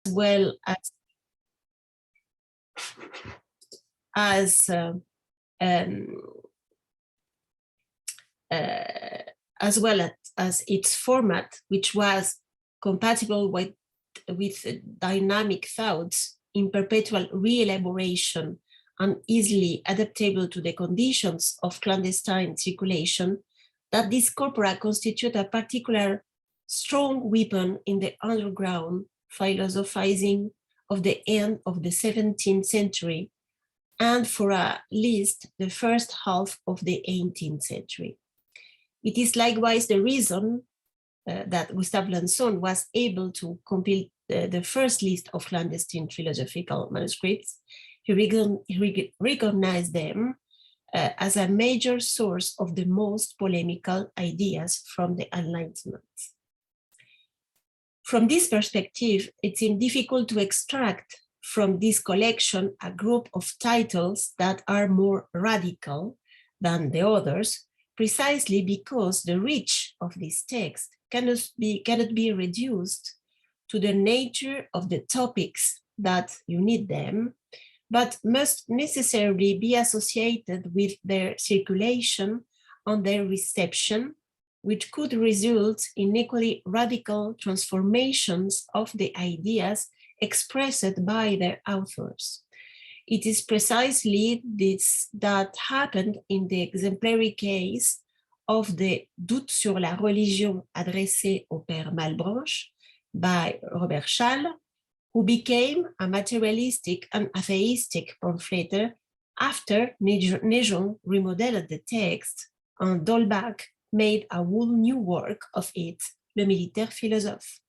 well as its format, which was compatible with dynamic thoughts in perpetual re-elaboration and easily adaptable to the conditions of clandestine circulation, that this corpora constitute a particular strong weapon in the underground philosophizing of the end of the 17th century and for at least the first half of the 18th century. It is likewise the reason that Gustave Lanson was able to compile the first list of clandestine philosophical manuscripts. He recognized them as a major source of the most polemical ideas from the Enlightenment. From this perspective, it seemed difficult to extract from this collection a group of titles that are more radical than the others, precisely because the reach of this text cannot be reduced to the nature of the topics that unite them, but must necessarily be associated with their circulation and their reception, which could result in equally radical transformations of the ideas expressed by their authors. It is precisely this that happened in the exemplary case of the Doute sur la religion adressée au Père Malebranche by Robert Schall, who became a materialistic and atheistic pamphleter after Naigeon remodeled the text and D'Holbach made a whole new work of it, Le Militaire Philosophe.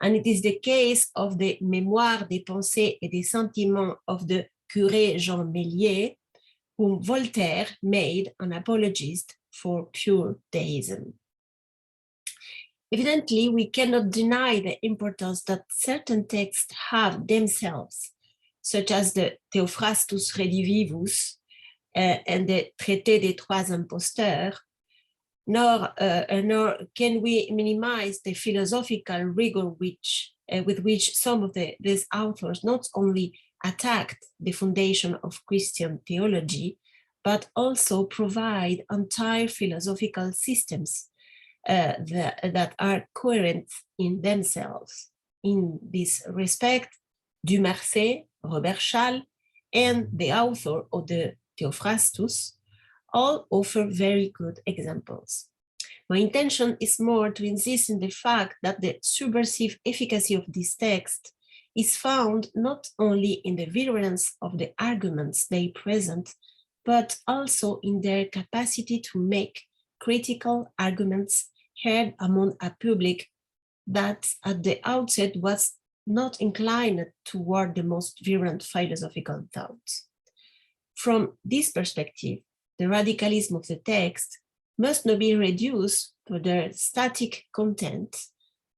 And it is the case of the Mémoires des pensées et des sentiments of the Curé Jean Méliès, whom Voltaire made an apologist for pure deism. Evidently, we cannot deny the importance that certain texts have themselves, such as the Theophrastus Redivivus and the Traité des Trois Imposteurs, nor can we minimize the philosophical rigor with which some of these authors not only attacked the foundation of Christian theology, but also provide entire philosophical systems that are coherent in themselves. In this respect, Dumarsais, Robert Schall, and the author of the Theophrastus all offer very good examples. My intention is more to insist in the fact that the subversive efficacy of this text is found not only in the virulence of the arguments they present, but also in their capacity to make critical arguments heard among a public that at the outset was not inclined toward the most virulent philosophical thoughts. From this perspective, the radicalism of the text must not be reduced to their static content,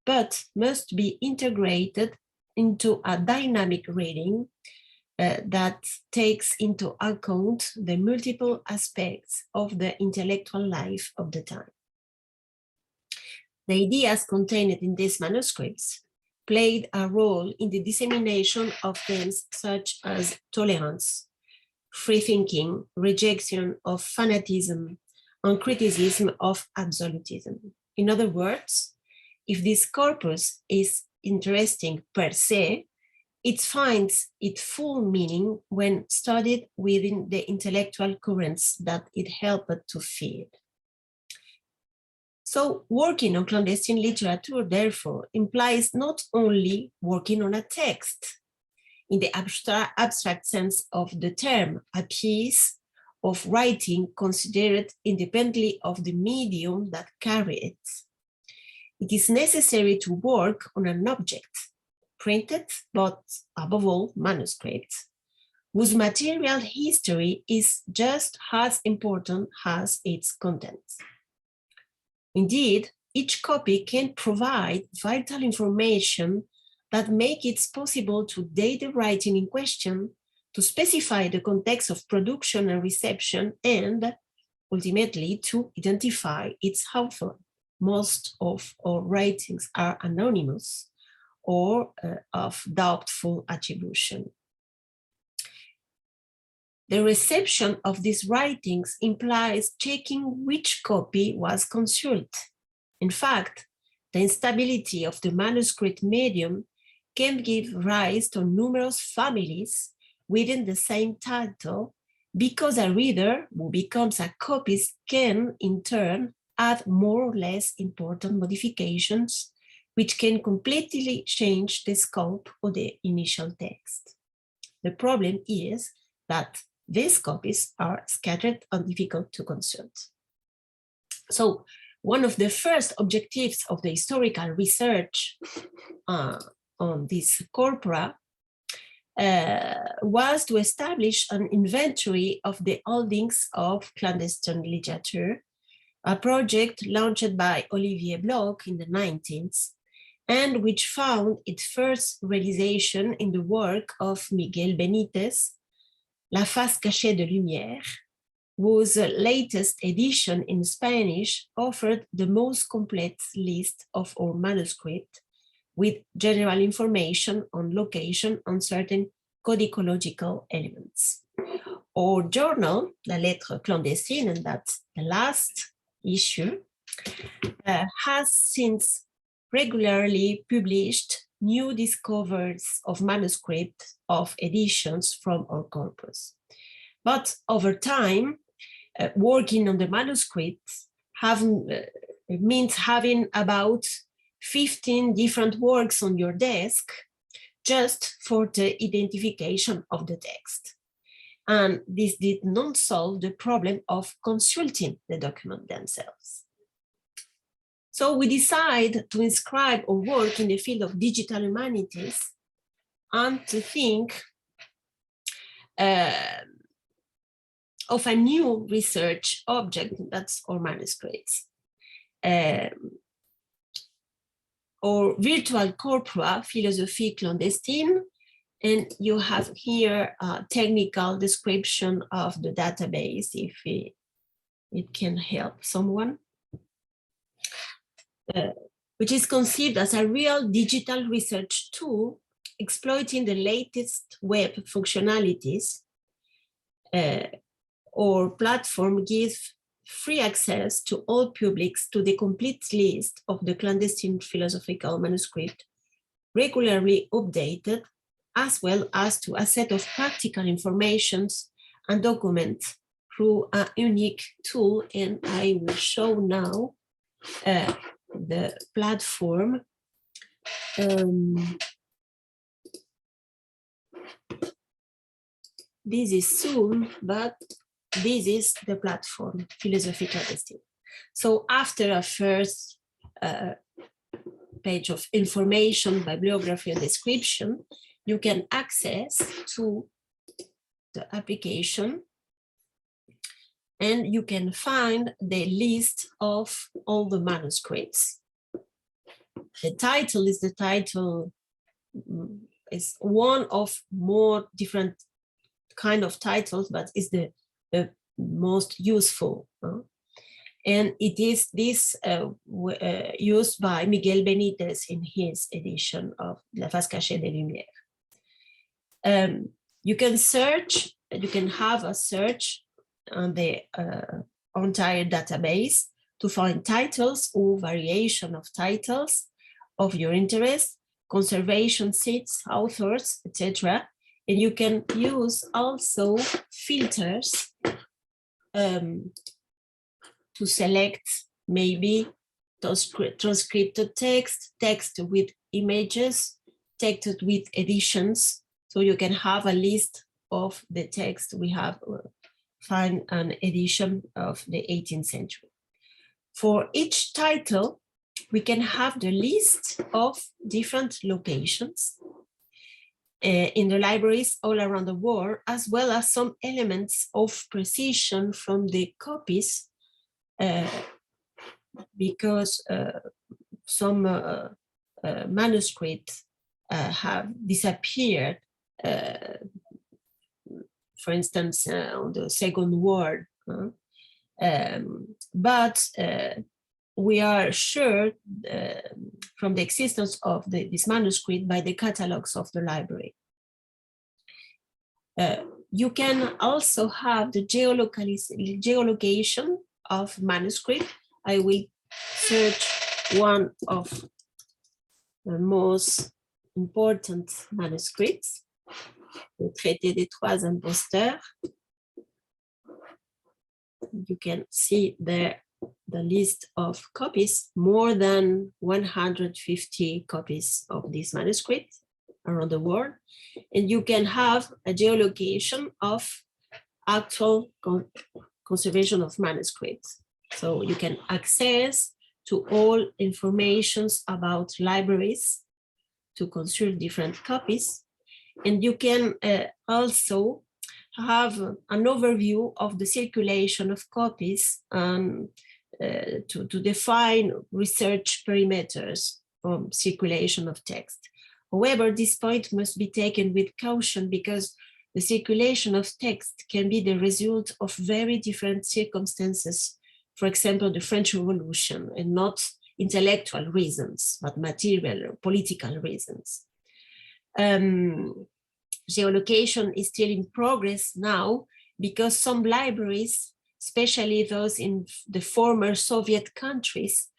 but must be integrated into a dynamic reading that takes into account the multiple aspects of the intellectual life of the time. The ideas contained in these manuscripts played a role in the dissemination of themes such as tolerance, free thinking, rejection of fanatism, and criticism of absolutism. In other words, if this corpus is interesting per se, it finds its full meaning when studied within the intellectual currents that it helped to feed. So working on clandestine literature, therefore, implies not only working on a text, in the abstract sense of the term, a piece of writing considered independently of the medium that carry it. It is necessary to work on an object, printed, but above all, manuscript, whose material history is just as important as its content. Indeed, each copy can provide vital information that make it possible to date the writing in question, to specify the context of production and reception, and ultimately to identify its author. Most of our writings are anonymous, or of doubtful attribution. The reception of these writings implies checking which copy was consulted. In fact, the instability of the manuscript medium can give rise to numerous families within the same title, because a reader who becomes a copyist can, in turn, add more or less important modifications, which can completely change the scope of the initial text. The problem is that these copies are scattered and difficult to consult. So one of the first objectives of the historical research on this corpora was to establish an inventory of the holdings of clandestine literature, a project launched by Olivier Bloch in the 19th, and which found its first realization in the work of Miguel Benítez, La face cachée de lumière, whose latest edition in Spanish offered the most complete list of all manuscripts, with general information on location and certain codicological elements. Our journal, La Lettre Clandestine, and that's the last issue, has since regularly published new discoveries of manuscripts of editions from our corpus. But over time, working on the manuscripts means having about 15 different works on your desk just for the identification of the text. And this did not solve the problem of consulting the document themselves. So we decided to inscribe our work in the field of digital humanities and to think of a new research object, that's our manuscripts. Or virtual corpora, philosophie clandestine, and you have here a technical description of the database if it can help someone. Which is conceived as a real digital research tool exploiting the latest web functionalities. Our platform gives free access to all publics to the complete list of the clandestine philosophical manuscript, regularly updated, as well as to a set of practical informations and documents through a unique tool. And I will show now the platform. This is Zoom, but this is the platform, Philosophie Clandestine. So after a first page of information, bibliography, and description, you can access to the application and you can find the list of all the manuscripts. The title is is one of more different kind of titles, but it's the most useful. And it is this used by Miguel Benítez in his edition of La face cachée des lumières. You can search, you can have a search on the entire database to find titles or variation of titles of your interest, conservation seats, authors, etc. And you can use also filters to select maybe transcripted text, text with images, text with editions. So you can have a list of the text we have, find an edition of the 18th century. For each title, we can have the list of different locations in the libraries all around the world, as well as some elements of precision from the copies, because some manuscripts have disappeared, for instance, on the Second World. But we are sure from the existence of this manuscript by the catalogs of the library. You can also have the geolocation of manuscript. I will search one of the most important manuscripts, le traité des trois imposteurs. You can see there the list of copies, more than 150 copies of this manuscript around the world. And you can have a geolocation of actual conservation of manuscripts. So you can access to all informations about libraries to conserve different copies. And you can also have an overview of the circulation of copies to define research perimeters from circulation of text. However, this point must be taken with caution because the circulation of text can be the result of very different circumstances. For example, the French Revolution, and not intellectual reasons, but material or political reasons. Geolocation is still in progress now because some libraries, especially those in the former Soviet countries,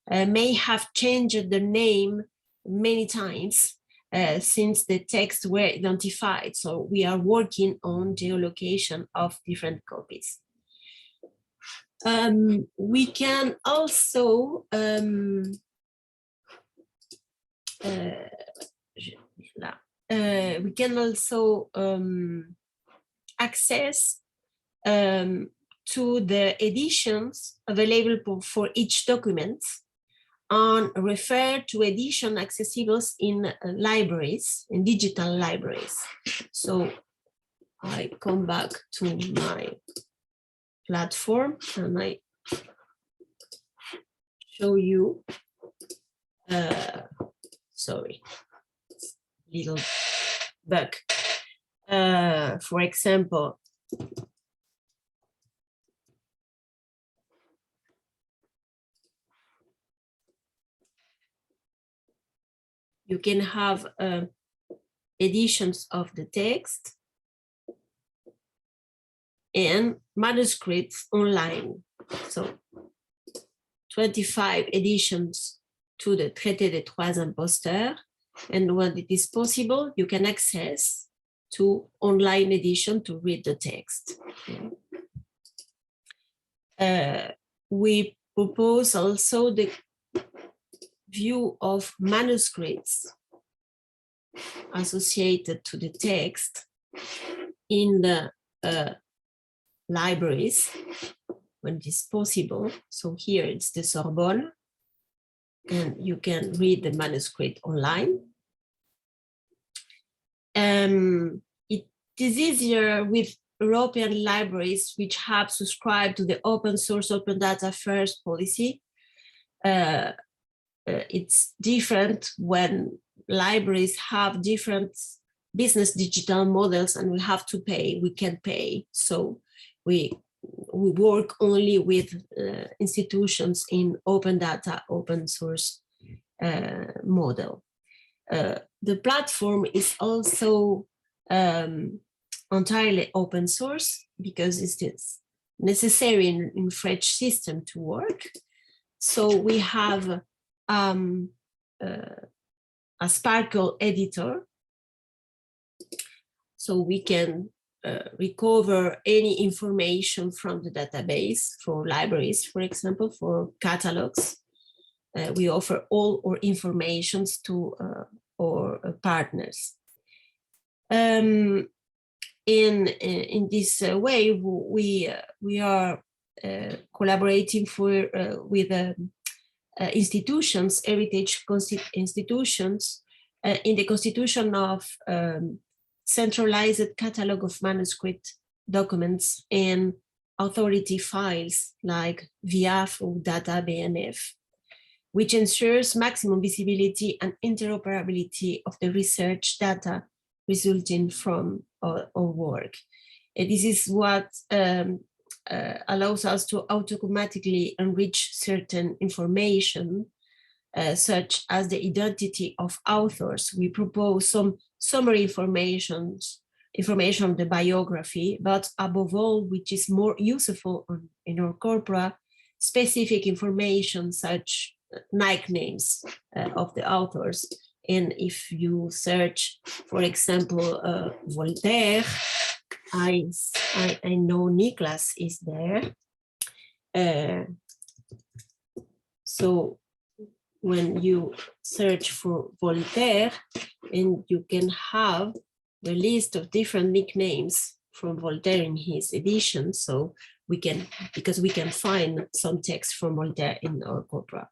may have changed the name many times since the texts were identified. So we are working on geolocation of different copies. We can also access to the editions available for each document and refer to edition accessible in libraries, in digital libraries. So I come back to my platform and I show you, sorry, little bug. For example, you can have editions of the text and manuscripts online. So 25 editions to the Traité des Trois Imposteurs. And when it is possible, you can access to online edition to read the text. We propose also the view of manuscripts associated to the text in the libraries when it is possible. So here it's the Sorbonne, and you can read the manuscript online. It is easier with European libraries which have subscribed to the open source, open data first policy. It's different when libraries have different business digital models and we have to pay, we can pay. So we work only with institutions in open data, open source model. The platform is also entirely open source because it's necessary in French system to work. So we have a Sparkle editor, so we can recover any information from the database for libraries, for example, for catalogs. We offer all our informations to our partners. In this way, we are collaborating with institutions, heritage institutions, in the constitution of centralized catalog of manuscript documents and authority files like VIAF or Data BNF, which ensures maximum visibility and interoperability of the research data resulting from our work. And this is what allows us to automatically enrich certain information, such as the identity of authors. We propose some summary information of the biography, but above all, which is more useful in our corpora, specific information such nicknames of the authors. And if you search, for example, Voltaire, I know Nicholas is there. So when you search for Voltaire, and you can have the list of different nicknames from Voltaire in his edition. So we can, because we can find some text from Voltaire in our corpora.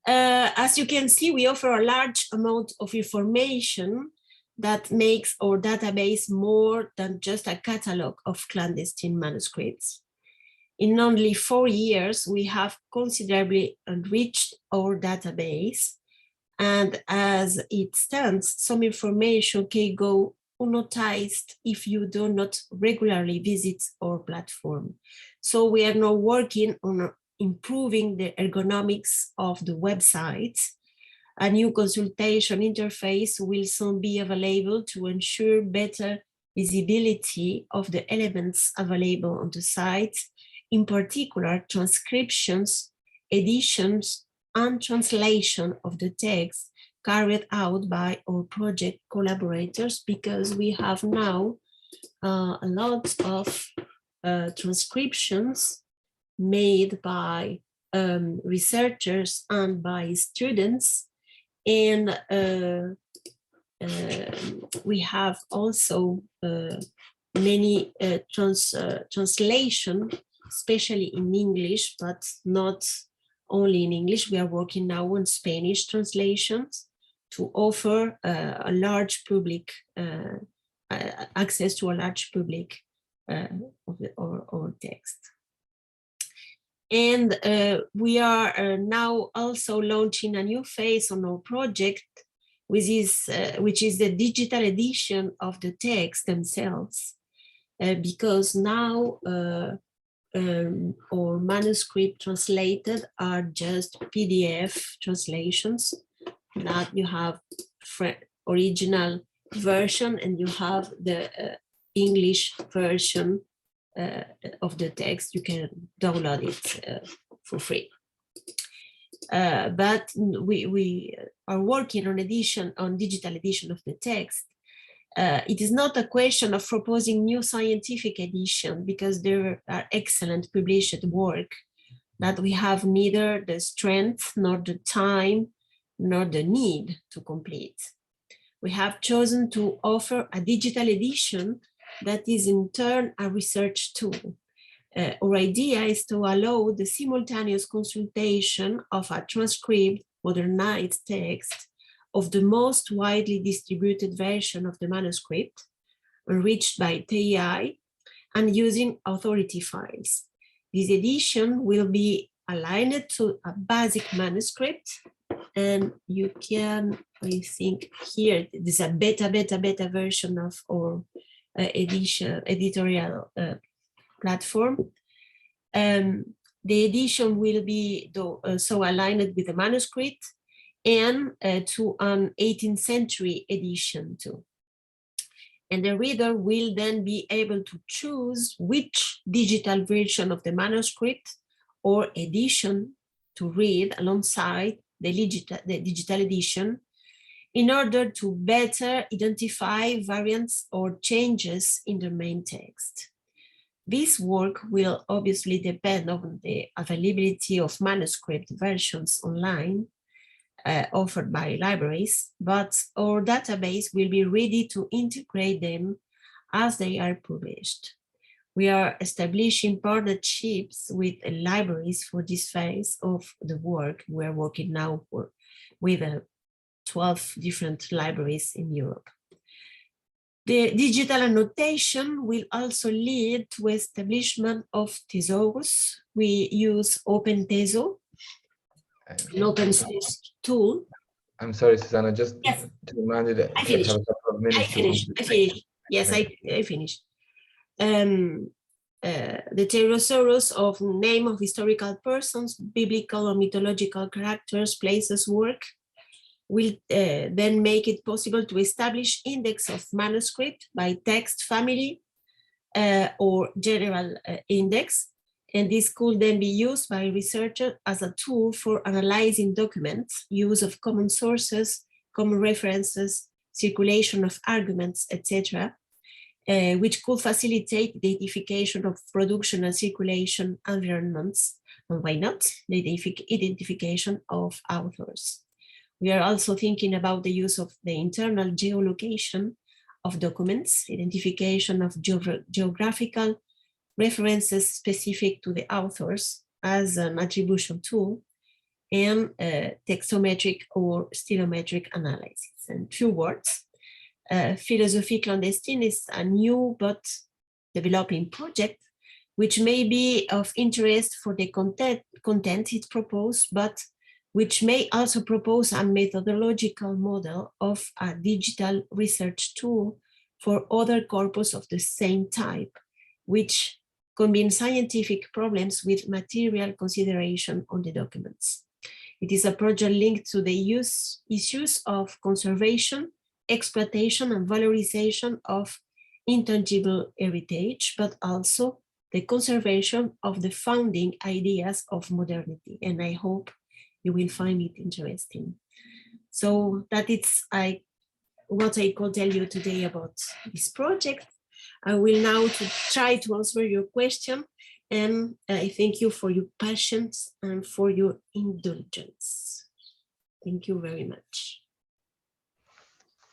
As you can see, we offer a large amount of information that makes our database more than just a catalog of clandestine manuscripts. In only 4 years, we have considerably enriched our database. And as it stands, some information can go unnoticed if you do not regularly visit our platform. So we are now working on improving the ergonomics of the website. A new consultation interface will soon be available to ensure better visibility of the elements available on the site, in particular transcriptions, editions, and translation of the text carried out by our project collaborators, because we have now a lot of transcriptions made by researchers and by students. And we have also many translation, especially in English, but not only in English. We are working now on Spanish translations to offer a large public access to a large public of our text. And we are now also launching a new phase on our project, which is the digital edition of the texts themselves, because now or manuscript translated are just PDF translations, that you have original version and you have the English version of the text. You can download it for free. But we are working on digital edition of the text. It is not a question of proposing new scientific edition, because there are excellent published work that we have neither the strength nor the time nor the need to complete. We have chosen to offer a digital edition that is in turn a research tool. Our idea is to allow the simultaneous consultation of a transcribed, modernized text of the most widely distributed version of the manuscript, enriched by TI and using authority files. This edition will be aligned to a basic manuscript, and you can, I think here, this is a beta version of our editorial platform. The edition will be so aligned with the manuscript and to an 18th century edition too. And the reader will then be able to choose which digital version of the manuscript or edition to read alongside the digital edition, in order to better identify variants or changes in the main text. This work will obviously depend on the availability of manuscript versions online offered by libraries, but our database will be ready to integrate them as they are published. We are establishing partnerships with libraries for this phase of the work. We are working now with 12 different libraries in Europe. The digital annotation will also lead to establishment of thesaurus. We use OpenTeso, an open source tool. I'm sorry, Susanna, just yes. to remind you that I finished. have a couple of minutes. I finished. Yes, I finished. the pterosaurus of name of historical persons, biblical or mythological characters, places, work, will then make it possible to establish index of manuscript by text family or general index. And this could then be used by researchers as a tool for analyzing documents, use of common sources, common references, circulation of arguments, etc., which could facilitate the identification of production and circulation environments, and why not, the identification of authors. We are also thinking about the use of the internal geolocation of documents, identification of geographical references specific to the authors as an attribution tool, and textometric or stylometric analysis. In few words, Philosophie clandestine is a new but developing project which may be of interest for the content it proposed, but which may also propose a methodological model of a digital research tool for other corpus of the same type, which combine scientific problems with material consideration on the documents. It is a project linked to the issues of conservation, exploitation, and valorization of intangible heritage, but also the conservation of the founding ideas of modernity. And I hope you will find it interesting. So that is what I could tell you today about this project. I will now try to answer your question, and I thank you for your patience and for your indulgence. Thank you very much.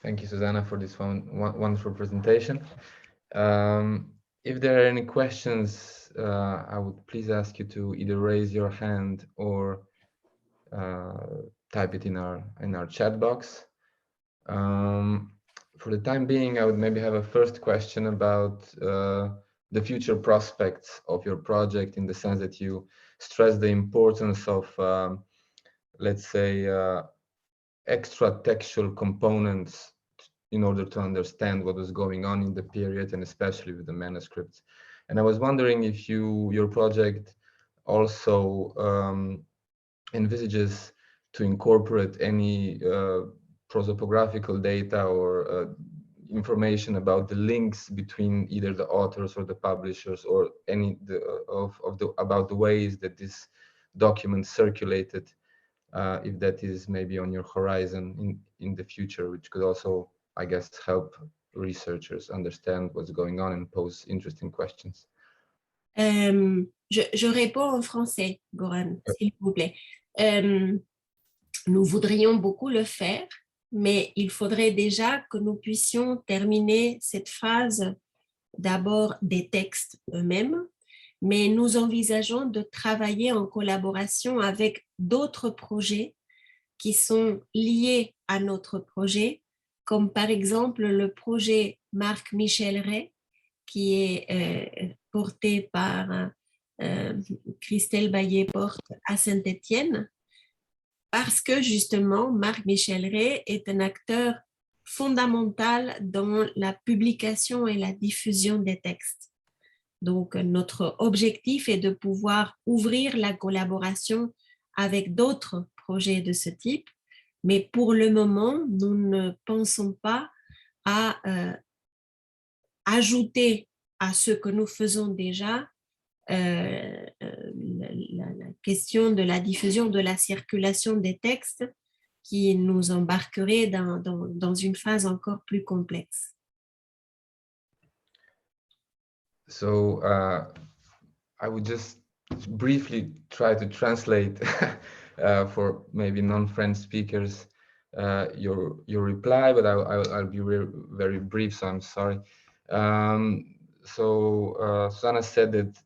Thank you, Susanna, for this wonderful presentation. If there are any questions, I would please ask you to either raise your hand or type it in our chat box. For the time being, I would maybe have a first question about the future prospects of your project, in the sense that you stress the importance of, let's say, extra textual components in order to understand what was going on in the period, and especially with the manuscripts. And I was wondering if your project also envisages to incorporate any prosopographical data or information about the links between either the authors or the publishers, or any about the ways that this document circulated, if that is maybe on your horizon in the future, which could also, I guess, help researchers understand what's going on and pose interesting questions. Je réponds en français, Goran, s'il vous plaît. Nous voudrions beaucoup le faire, mais il faudrait déjà que nous puissions terminer cette phase d'abord des textes eux-mêmes, mais nous envisageons de travailler en collaboration avec d'autres projets qui sont liés à notre projet, comme par exemple le projet Marc-Michel Ray, qui est porté par Christelle Baillet-Porte à Saint-Étienne, parce que justement, Marc-Michel Ray est un acteur fondamental dans la publication et la diffusion des textes. Donc, notre objectif est de pouvoir ouvrir la collaboration avec d'autres projets de ce type, mais pour le moment, nous ne pensons pas à ajouter à ce que nous faisons déjà la question de la diffusion, de la circulation des textes, qui nous embarquerait dans une phase encore plus complexe. So I would just briefly try to translate for maybe non-French speakers your reply, but I'll be very brief, so I'm sorry. Susanna said that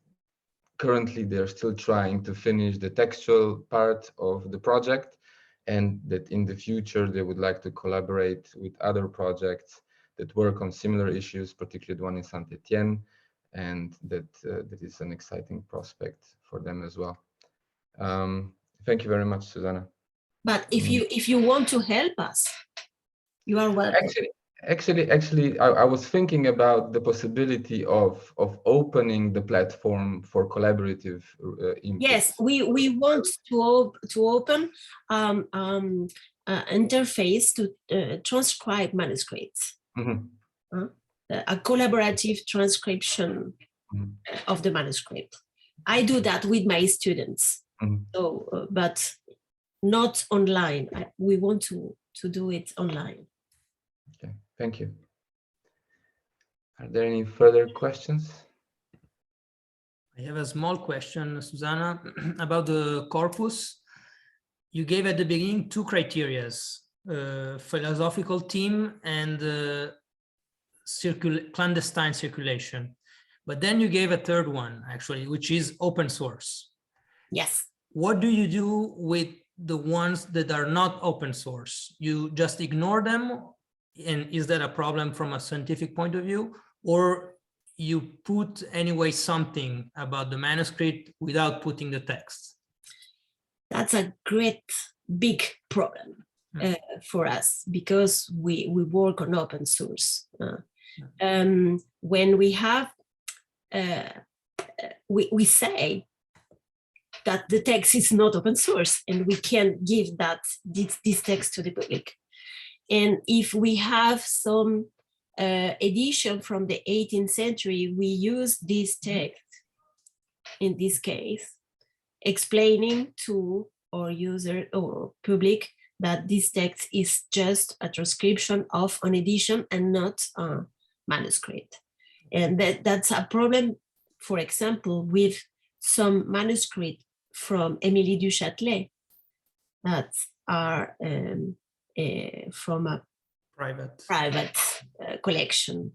currently they're still trying to finish the textual part of the project, and that in the future they would like to collaborate with other projects that work on similar issues, particularly the one in Saint-Étienne, and that is an exciting prospect for them as well. Thank you very much, Susanna. But if you want to help us, you are welcome. Actually, I was thinking about the possibility of opening the platform for collaborative input. Yes, we want to open interface to transcribe manuscripts. Mm-hmm. A collaborative transcription of the manuscript. I do that with my students. Mm-hmm. So, but not online. We want to do it online. Okay, thank you. Are there any further questions? I have a small question, Susanna, about the corpus. You gave at the beginning two criteria, philosophical theme and clandestine circulation. But then you gave a third one, actually, which is open source. Yes. What do you do with the ones that are not open source? You just ignore them? And is that a problem from a scientific point of view? Or you put anyway something about the manuscript without putting the text? That's a great big problem for us, because we work on open source. When we have, we say that the text is not open source and we can give this text to the public. And if we have some edition from the 18th century, we use this text, in this case, explaining to our user or public that this text is just a transcription of an edition and not a manuscript. And that's a problem, for example, with some manuscripts from Émilie du Châtelet that are from a private collection.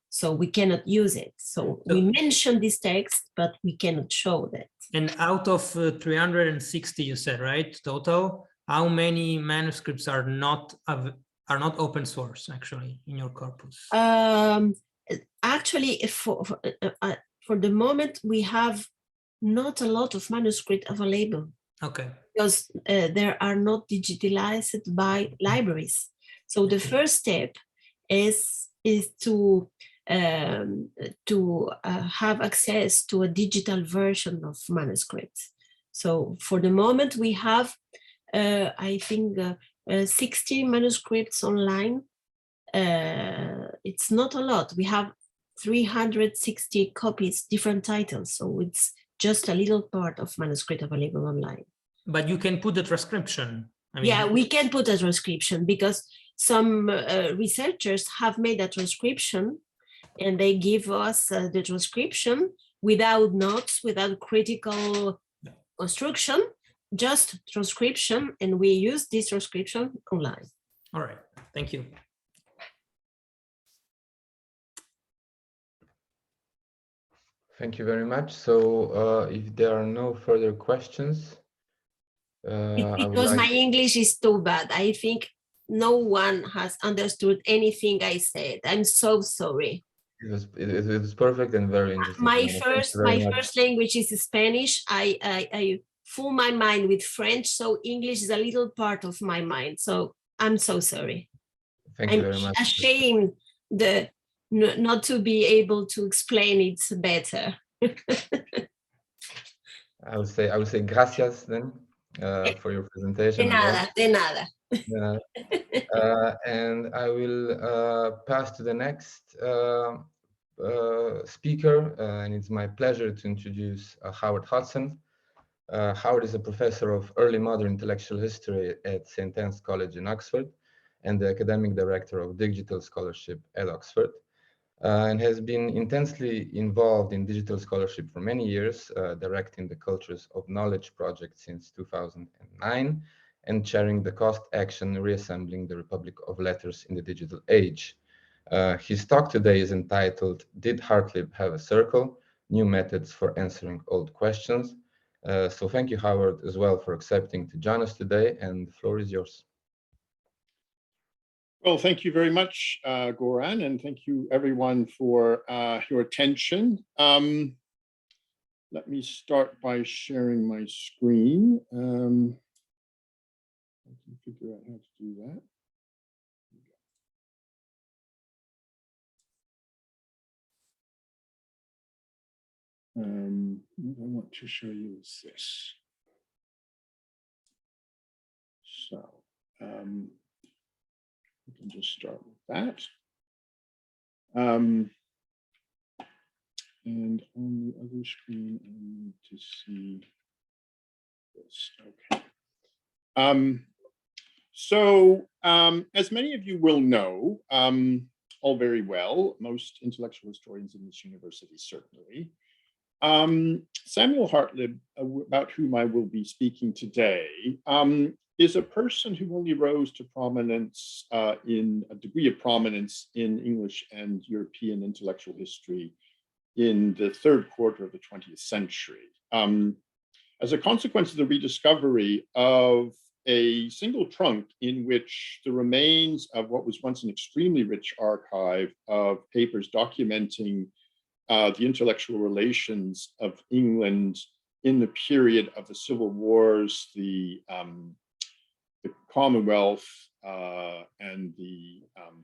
So we cannot use it. So we mention this text, but we cannot show that. And out of 360, you said, right, total, how many manuscripts are not open source, actually, in your corpus? Actually, for the moment, we have not a lot of manuscript available. Okay. Because they are not digitalized by libraries. So the first step is to have access to a digital version of manuscripts. So for the moment, we have, I think, 60 manuscripts online. It's not a lot. We have 360 copies, different titles. So it's just a little part of manuscript available online. But you can put the transcription. I mean, yeah, we can put a transcription, because some researchers have made a transcription and they give us the transcription without notes, without critical construction, just transcription, and we use this transcription online. All right, thank you. Thank you very much. So if there are no further questions, because my English is too bad. I think no one has understood anything I said. I'm so sorry. It was perfect and very interesting. My first language is Spanish. I fill my mind with French, so English is a little part of my mind. So I'm so sorry. Thank you very much. I'm ashamed not to be able to explain it better. I would say gracias then for your presentation. De nada. And I will pass to the next speaker, and it's my pleasure to introduce Howard Hudson. Howard is a professor of early modern intellectual history at St. Anne's College in Oxford and the academic director of digital scholarship at Oxford, and has been intensely involved in digital scholarship for many years, directing the Cultures of Knowledge project since 2009, and chairing the Cost Action Reassembling the Republic of Letters in the Digital Age. His talk today is entitled, Did Hartlib Have a Circle? New Methods for Answering Old Questions. So thank you, Howard, as well, for accepting to join us today, and the floor is yours. Well, thank you very much, Goran, and thank you everyone for your attention. Let me start by sharing my screen. I can figure out how to do that. what I want to show you is this. So we can just start with that. And on the other screen, I need to see this. Okay. As many of you will know, all very well, most intellectual historians in this university certainly, Samuel Hartlib, about whom I will be speaking today, is a person who only rose to prominence in a degree of prominence in English and European intellectual history in the third quarter of the 20th century. As a consequence of the rediscovery of a single trunk in which the remains of what was once an extremely rich archive of papers documenting the intellectual relations of England in the period of the Civil Wars, the Commonwealth, and the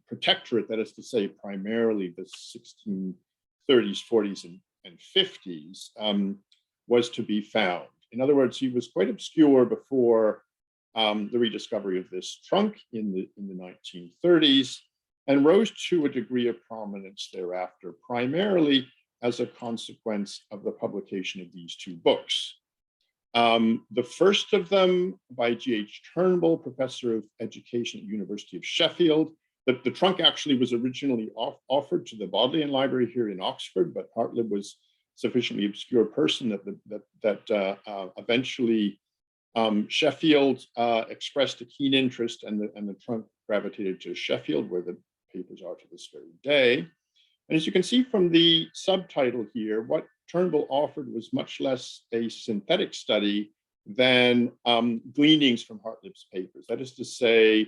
Protectorate, that is to say, primarily the 1630s, 40s, and 50s, was to be found. In other words, he was quite obscure before the rediscovery of this trunk in the 1930s, and rose to a degree of prominence thereafter, primarily as a consequence of the publication of these two books. The first of them by G.H. Turnbull, professor of education at the University of Sheffield. The trunk actually was originally offered to the Bodleian Library here in Oxford, but Hartlib was sufficiently obscure person that eventually Sheffield expressed a keen interest, and the trunk gravitated to Sheffield, where the papers are to this very day. And as you can see from the subtitle here, what Turnbull offered was much less a synthetic study than gleanings from Hartlib's papers. That is to say,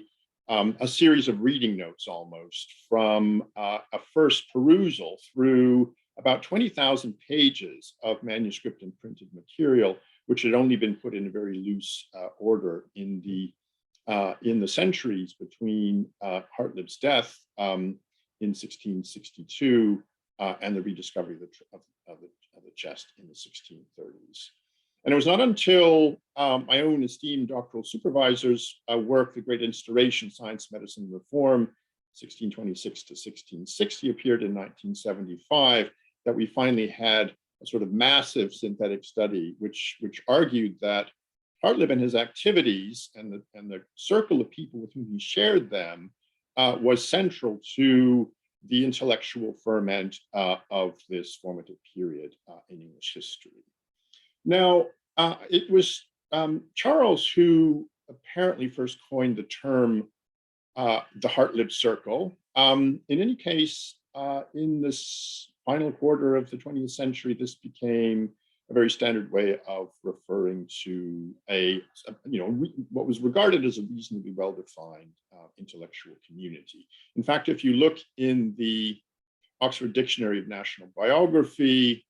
a series of reading notes almost from a first perusal through about 20,000 pages of manuscript and printed material, which had only been put in a very loose order in the centuries between Hartlib's death in 1662 and the rediscovery of the chest in the 1630s. And it was not until my own esteemed doctoral supervisor's work, The Great Instauration, Science, Medicine, and Reform, 1626 to 1660, appeared in 1975, that we finally had a sort of massive synthetic study, which argued that Hartlib and his activities and the circle of people with whom he shared them was central to the intellectual ferment of this formative period in English history. Now, it was Charles who apparently first coined the term the Hartlib Circle. In any case, in this final quarter of the 20th century, this became a very standard way of referring to what was regarded as a reasonably well-defined intellectual community. In fact, if you look in the Oxford Dictionary of National Biography,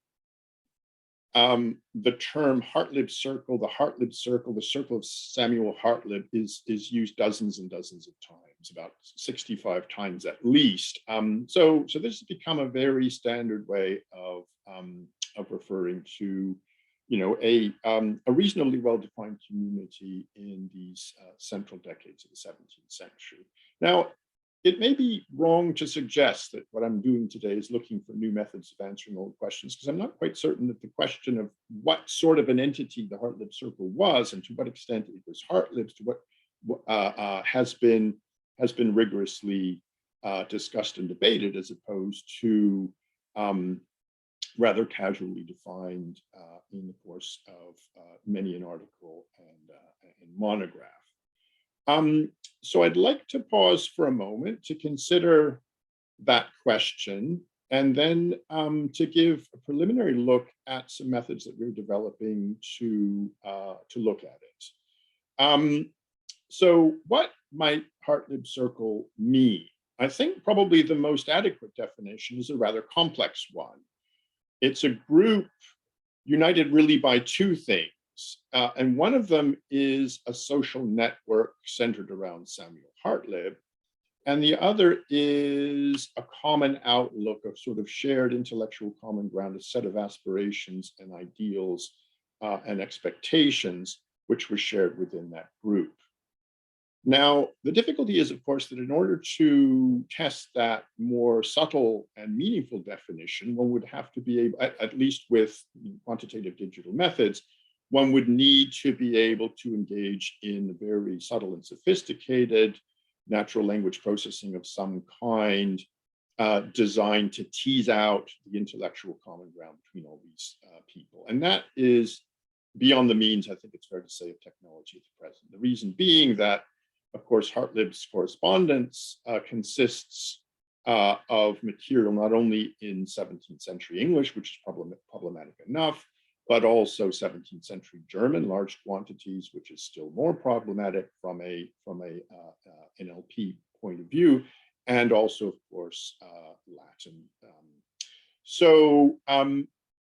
the term Hartlib Circle, the circle of Samuel Hartlib is used dozens and dozens of times, about 65 times at least. So this has become a very standard way of referring to, a reasonably well-defined community in these central decades of the 17th century. Now, it may be wrong to suggest that what I'm doing today is looking for new methods of answering old questions, because I'm not quite certain that the question of what sort of an entity the Hartlib Circle was and to what extent it was Hartlib's, to what has been rigorously discussed and debated, as opposed to rather casually defined in the course of many an article and monograph. So I'd like to pause for a moment to consider that question, and then to give a preliminary look at some methods that we're developing to look at it. So what might Hartlib Circle mean? I think probably the most adequate definition is a rather complex one. It's a group united really by two things. And one of them is a social network centered around Samuel Hartlib. And the other is a common outlook of sort of shared intellectual common ground, a set of aspirations and ideals and expectations, which were shared within that group. Now, the difficulty is, of course, that in order to test that more subtle and meaningful definition, one would have to be able, at least with quantitative digital methods, one would need to be able to engage in very subtle and sophisticated natural language processing of some kind, designed to tease out the intellectual common ground between all these people. And that is beyond the means, I think it's fair to say, of technology at the present. The reason being that, of course, Hartlib's correspondence consists of material not only in 17th century English, which is problematic enough, but also 17th century German, large quantities, which is still more problematic from a NLP point of view, and also, of course, Latin.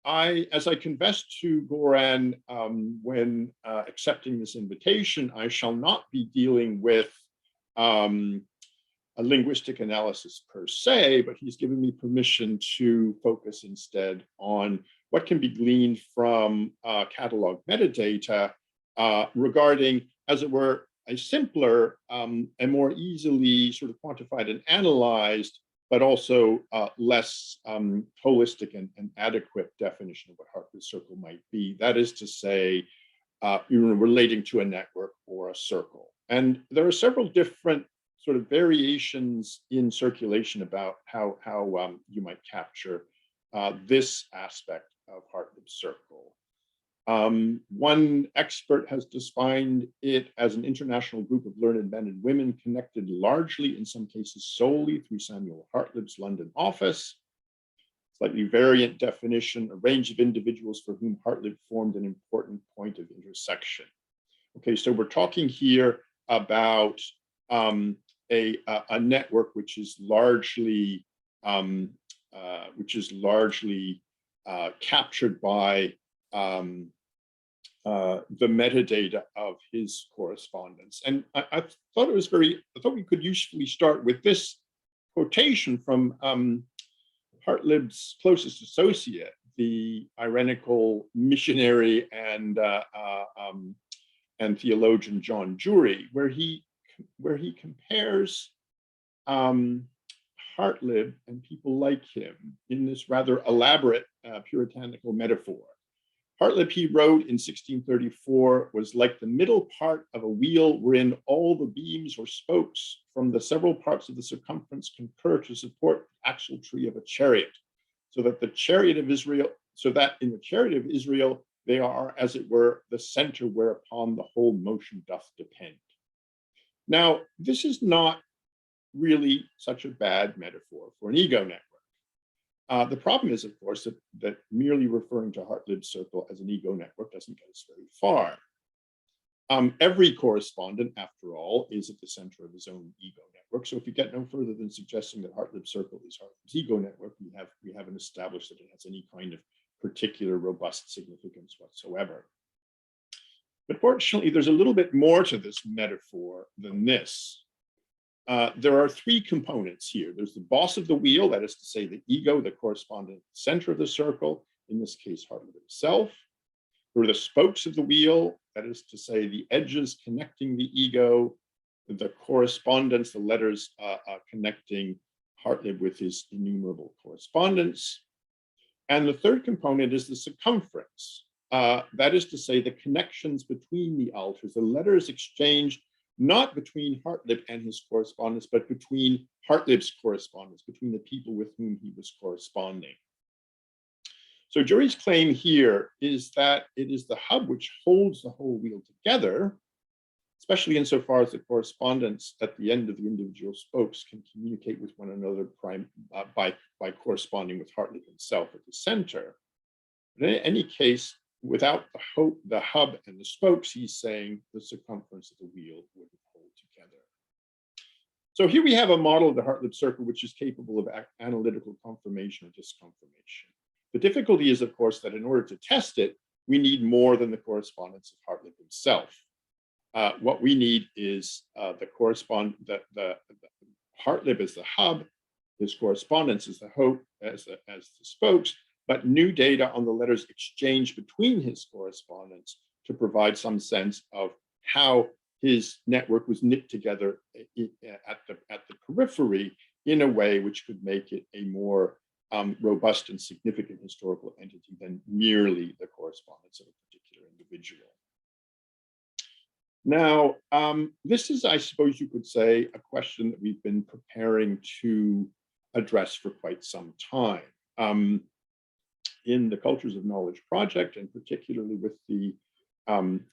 As I confessed to Goran when accepting this invitation, I shall not be dealing with a linguistic analysis per se, but he's given me permission to focus instead on what can be gleaned from catalog metadata regarding, as it were, a simpler and more easily sort of quantified and analyzed, but also less holistic and adequate definition of what Heartland Circle might be. That is to say, relating to a network or a circle. And there are several different sort of variations in circulation about how you might capture this aspect of Heartland Circle. One expert has defined it as an international group of learned men and women connected largely, in some cases solely, through Samuel Hartlib's London office. Slightly variant definition, a range of individuals for whom Hartlib formed an important point of intersection. Okay, so we're talking here about a network which is largely captured by the metadata of his correspondence. And I thought we could usefully start with this quotation from Hartlib's closest associate, the irenical missionary and theologian John Jury, where he compares Hartlib and people like him in this rather elaborate puritanical metaphor. Hartlib, he wrote in 1634, was like the middle part of a wheel wherein all the beams or spokes from the several parts of the circumference concur to support the axle-tree of a chariot, so that in the chariot of Israel, they are, as it were, the center whereupon the whole motion doth depend. Now, this is not really such a bad metaphor for an ego network. The problem is, of course, that merely referring to Hartlib's circle as an ego network doesn't get us very far. Every correspondent, after all, is at the center of his own ego network. So if you get no further than suggesting that Hartlib's circle is Hartlib's ego network, we haven't established that it has any kind of particular robust significance whatsoever. But fortunately, there's a little bit more to this metaphor than this. There are three components here. There's the boss of the wheel, that is to say the ego, the correspondent center of the circle, in this case, Hartlib himself. There are the spokes of the wheel, that is to say the edges connecting the ego, the correspondence, the letters connecting Hartlib with his innumerable correspondence. And the third component is the circumference. That is to say the connections between the altars, the letters exchanged not between Hartlib and his correspondence, but between Hartlib's correspondence, between the people with whom he was corresponding. So Jury's claim here is that it is the hub which holds the whole wheel together, especially insofar as the correspondence at the end of the individual spokes can communicate with one another by corresponding with Hartlib himself at the center. But in any case, without the hub and the spokes, he's saying the circumference of the wheel wouldn't hold together. So here we have a model of the Hartlib circle, which is capable of analytical confirmation or disconfirmation. The difficulty is, of course, that in order to test it, we need more than the correspondence of Hartlib himself. What we need is the Hartlib as the hub, his correspondence as the hope, as the spokes, but new data on the letters exchanged between his correspondence to provide some sense of how his network was knit together at the periphery in a way which could make it a more robust and significant historical entity than merely the correspondence of a particular individual. Now, this is, I suppose you could say, a question that we've been preparing to address for quite some time. In the Cultures of Knowledge project, and particularly with the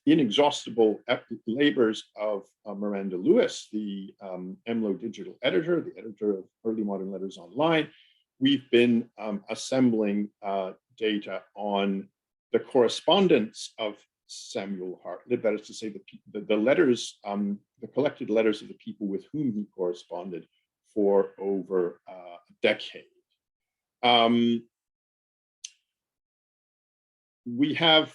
inexhaustible labors of Miranda Lewis, the EMLO digital editor, the editor of Early Modern Letters Online, we've been assembling data on the correspondence of Samuel Hartlib, that is to say, the letters, the collected letters of the people with whom he corresponded for over a decade. We have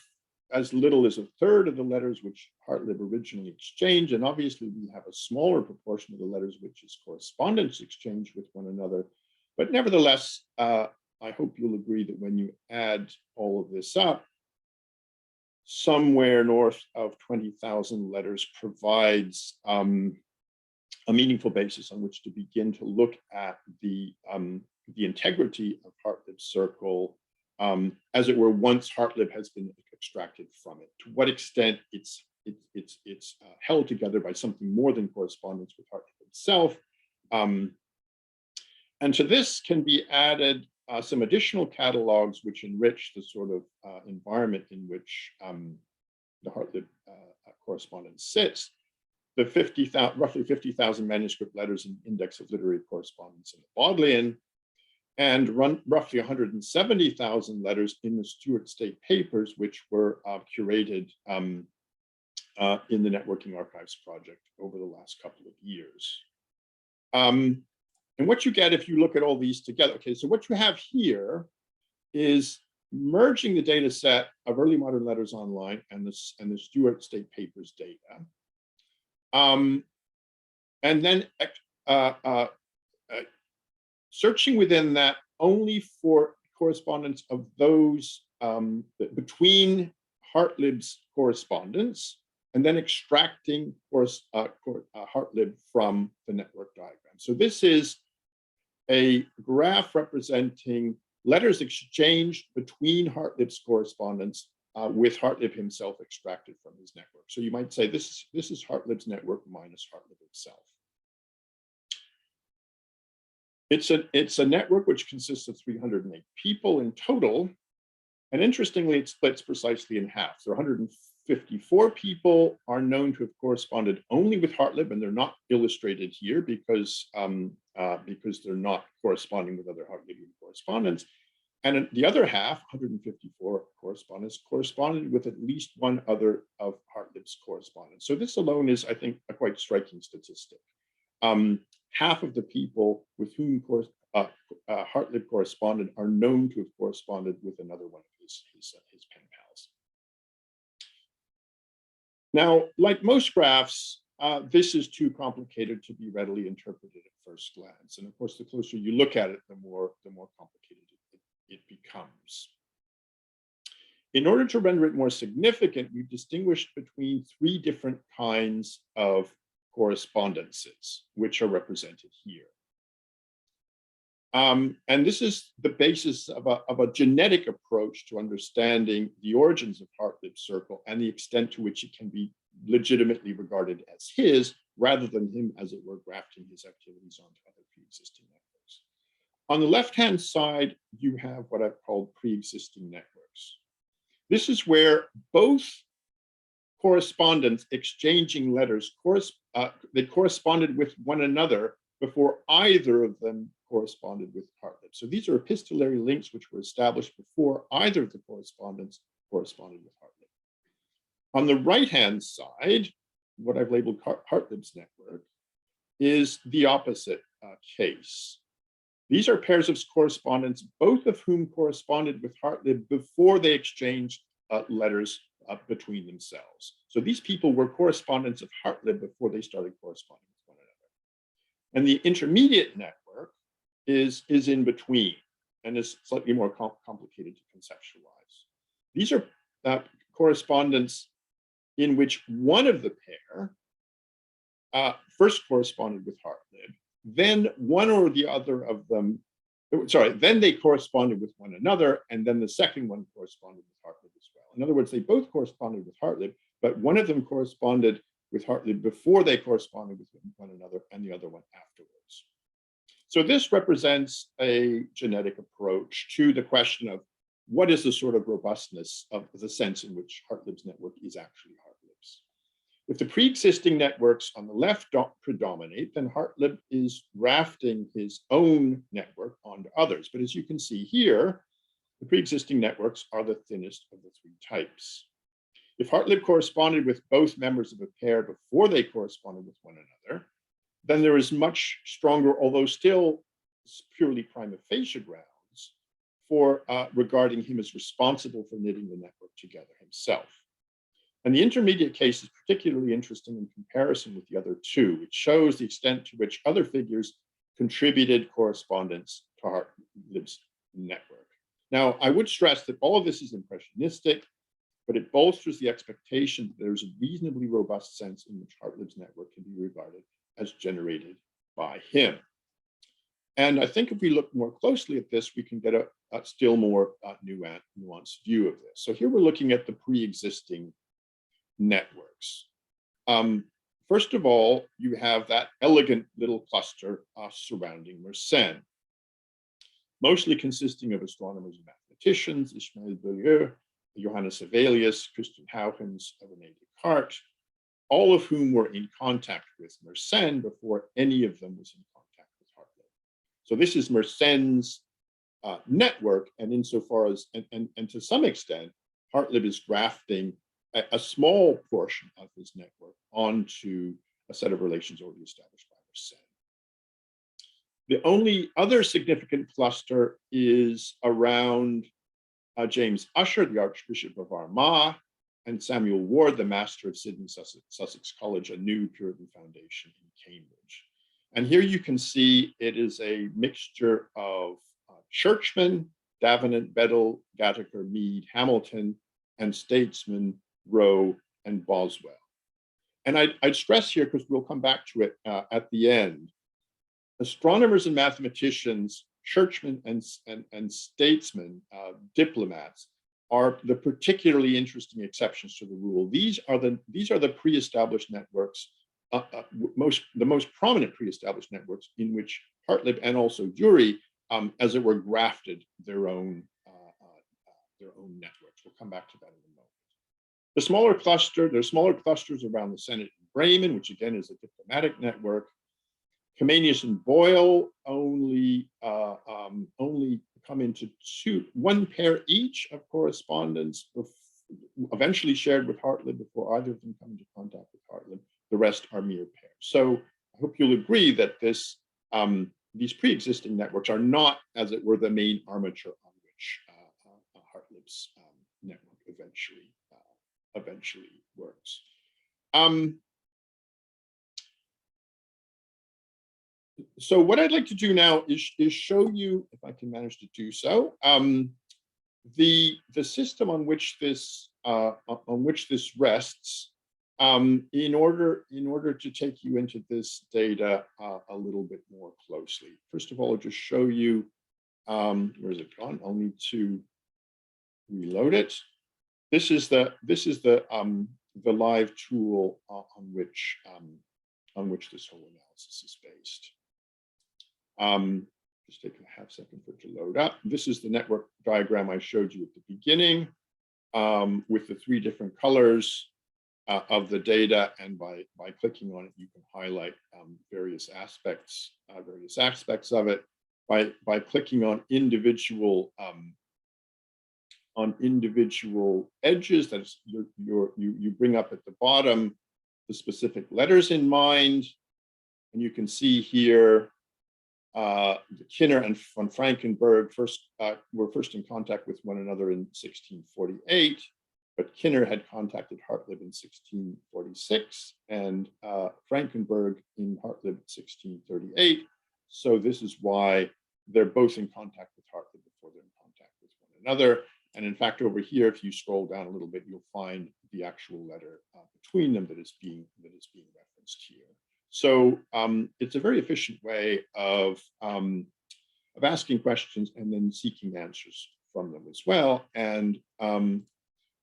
as little as a third of the letters which Hartlib originally exchanged, and obviously we have a smaller proportion of the letters which is correspondence exchanged with one another. But nevertheless, I hope you'll agree that when you add all of this up, somewhere north of 20,000 letters provides a meaningful basis on which to begin to look at the integrity of Heartland's circle, as it were, once Hartlib has been extracted from it. To what extent it's held together by something more than correspondence with Hartlib itself. And to this can be added some additional catalogs which enrich the sort of environment in which the Hartlib correspondence sits. The roughly 50,000 manuscript letters in Index of Literary Correspondence in the Bodleian, and roughly 170,000 letters in the Stuart State Papers, which were curated in the Networking Archives project over the last couple of years. And what you get if you look at all these together, okay, so what you have here is merging the data set of Early Modern Letters Online and the Stuart State Papers data. And then searching within that only for correspondence of those between Hartlib's correspondence, and then extracting Hartlib from the network diagram. So this is a graph representing letters exchanged between Hartlib's correspondence with Hartlib himself extracted from his network. So you might say this is Hartlib's network minus Hartlib itself. It's a network which consists of 308 people in total. And interestingly, it splits precisely in half. So 154 people are known to have corresponded only with Hartlib, and they're not illustrated here because they're not corresponding with other Hartlibian correspondents. And the other half, 154 correspondents, corresponded with at least one other of Hartlib's correspondents. So this alone is, I think, a quite striking statistic. Half of the people with whom Hartlib corresponded are known to have corresponded with another one of his pen pals. Now, like most graphs, this is too complicated to be readily interpreted at first glance. And of course, the closer you look at it, the more complicated it becomes. In order to render it more significant, we've distinguished between three different kinds of correspondences, which are represented here. And this is the basis of a genetic approach to understanding the origins of Hartlib's circle and the extent to which it can be legitimately regarded as his, rather than him, as it were, grafting his activities onto other pre-existing networks. On the left-hand side, you have what I've called pre-existing networks. This is where both correspondents exchanging letters they corresponded with one another before either of them corresponded with Hartlib. So these are epistolary links which were established before either of the correspondents corresponded with Hartlib. On the right-hand side, what I've labeled Hartlib's network is the opposite case. These are pairs of correspondents, both of whom corresponded with Hartlib before they exchanged letters between themselves. So these people were correspondents of Hartlib before they started corresponding with one And the intermediate network is in between and is slightly more complicated to conceptualize. These are correspondence in which one of the pair first corresponded with Heartlib, then one or the other of them, then they corresponded with one another, and then the second one corresponded with Heartlib as well. In other words, they both corresponded with Heartlib, but one of them corresponded with Heartlib before they corresponded with one another, and the other one afterwards. So this represents a genetic approach to the question of what is the sort of robustness of the sense in which Heartlib's network is actually Heartlib's. If the pre-existing networks on the left don't predominate, then Heartlib is grafting his own network onto others. But as you can see here, the pre-existing networks are the thinnest of the three types. If Heartlib corresponded with both members of a pair before they corresponded with one another, then there is much stronger, although still purely prima facie grounds for regarding him as responsible for knitting the network together himself. And the intermediate case is particularly interesting in comparison with the other two. It shows the extent to which other figures contributed correspondence to Heartlib's network. Now, I would stress that all of this is impressionistic, but it bolsters the expectation that there's a reasonably robust sense in which Heartlib's network can be regarded as generated by him. And I think if we look more closely at this, we can get a still more nuanced view of this. So here we're looking at the pre-existing networks. First of all, you have that elegant little cluster surrounding Mersenne, mostly consisting of astronomers and mathematicians, Ismail Beaulieu, Johannes Hevelius, Christian Huygens, René Descartes, all of whom were in contact with Mersenne before any of them was in contact with Heartlib. So this is Mersenne's network, and insofar as, and to some extent, Heartlib is grafting a small portion of his network onto a set of relations already established by Mersenne. The only other significant cluster is around James Usher, the Archbishop of Armagh, and Samuel Ward, the master of Sidney Sussex College, a new Puritan foundation in Cambridge. And here you can see it is a mixture of churchmen, Davenant, Bedell, Gattaker, Mead, Hamilton, and statesmen, Rowe and Boswell. And I'd stress here, because we'll come back to it at the end, astronomers and mathematicians, churchmen and statesmen, diplomats, are the particularly interesting exceptions to the rule. These are the pre-established networks, the most prominent pre-established networks in which Heartlib and also Urey, as it were, grafted their own networks. We'll come back to that in a moment. The smaller cluster, there are smaller clusters around the Senate in Bremen, which again is a diplomatic network. Comenius and Boyle only come into one pair each of correspondence, eventually shared with Heartlib before either of them come into contact with Heartlib. The rest are mere pairs. So I hope you'll agree that these pre-existing networks are not, as it were, the main armature on which Heartlib's network eventually works. So what I'd like to do now is show you, if I can manage to do so, the system on which this rests, in order to take you into this data a little bit more closely. First of all, I'll just show you, where's it gone? I'll need to reload it. This is the live tool on which this whole analysis is based. Just taking a half second for it to load up. This is the network diagram I showed you at the beginning, with the three different colors of the data, and by clicking on it, you can highlight various aspects of it. By clicking on individual edges, that's you bring up at the bottom the specific letters in mind, and you can see here the Kinner and von Frankenberg were first in contact with one another in 1648. but Kinner had contacted Hartlib in 1646 and Frankenberg in Hartlib 1638. So this is why they're both in contact with Hartlib before they're in contact with one another. And in fact, over here, if you scroll down a little bit, you'll find the actual letter between them that is being referenced here. So it's a very efficient way of asking questions and then seeking answers from them as well. And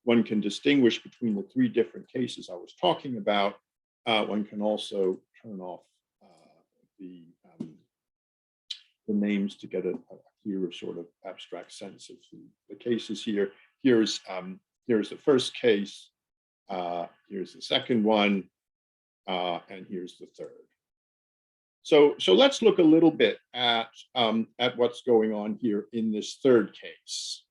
one can distinguish between the three different cases I was talking about. One can also turn off the names to get a clearer sort of abstract sense of the cases here. Here's the first case, here's the second one, and here's the third. So let's look a little bit at what's going on here in this third case.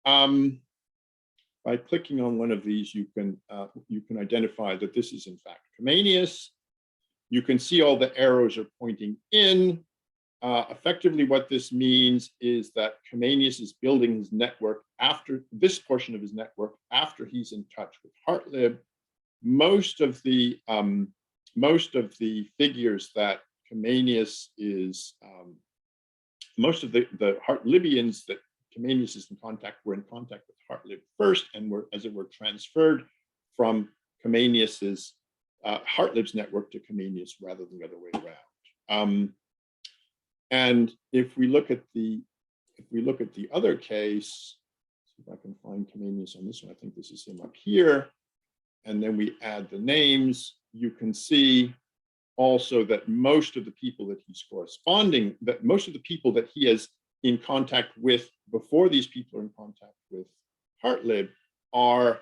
By clicking on one of these, you can identify that this is in fact Comenius. You can see all the arrows are pointing in. Effectively, what this means is that Comenius is building his network after this portion of his network after he's in touch with Hartlib. Most of the figures that Comenius is, most of the Hartlibians that Comenius is in contact were in contact with Hartlib first and were, as it were, transferred from Comenius's Hartlib's network to Comenius rather than the other way around. And if we look at the other case, see if I can find Comenius on this one. I think this is him up here. And then we add the names. You can see also that most of the people that he's corresponding, that most of the people that he is in contact with before these people are in contact with Hartlib are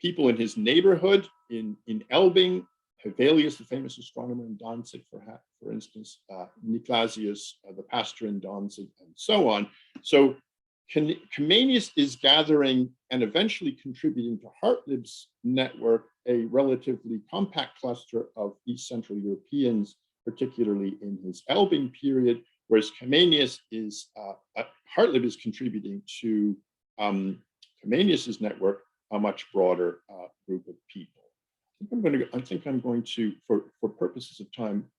people in his neighborhood in Elbing, Hevelius, the famous astronomer in Danzig, for instance, Niclasius, the pastor in Danzig, and so on. So Comenius is gathering and eventually contributing to Hartlib's network a relatively compact cluster of East Central Europeans, particularly in his Elbing period, whereas Comenius is, Hartlib is contributing to Comenius's network a much broader group of people. I think I'm going to, for purposes of time,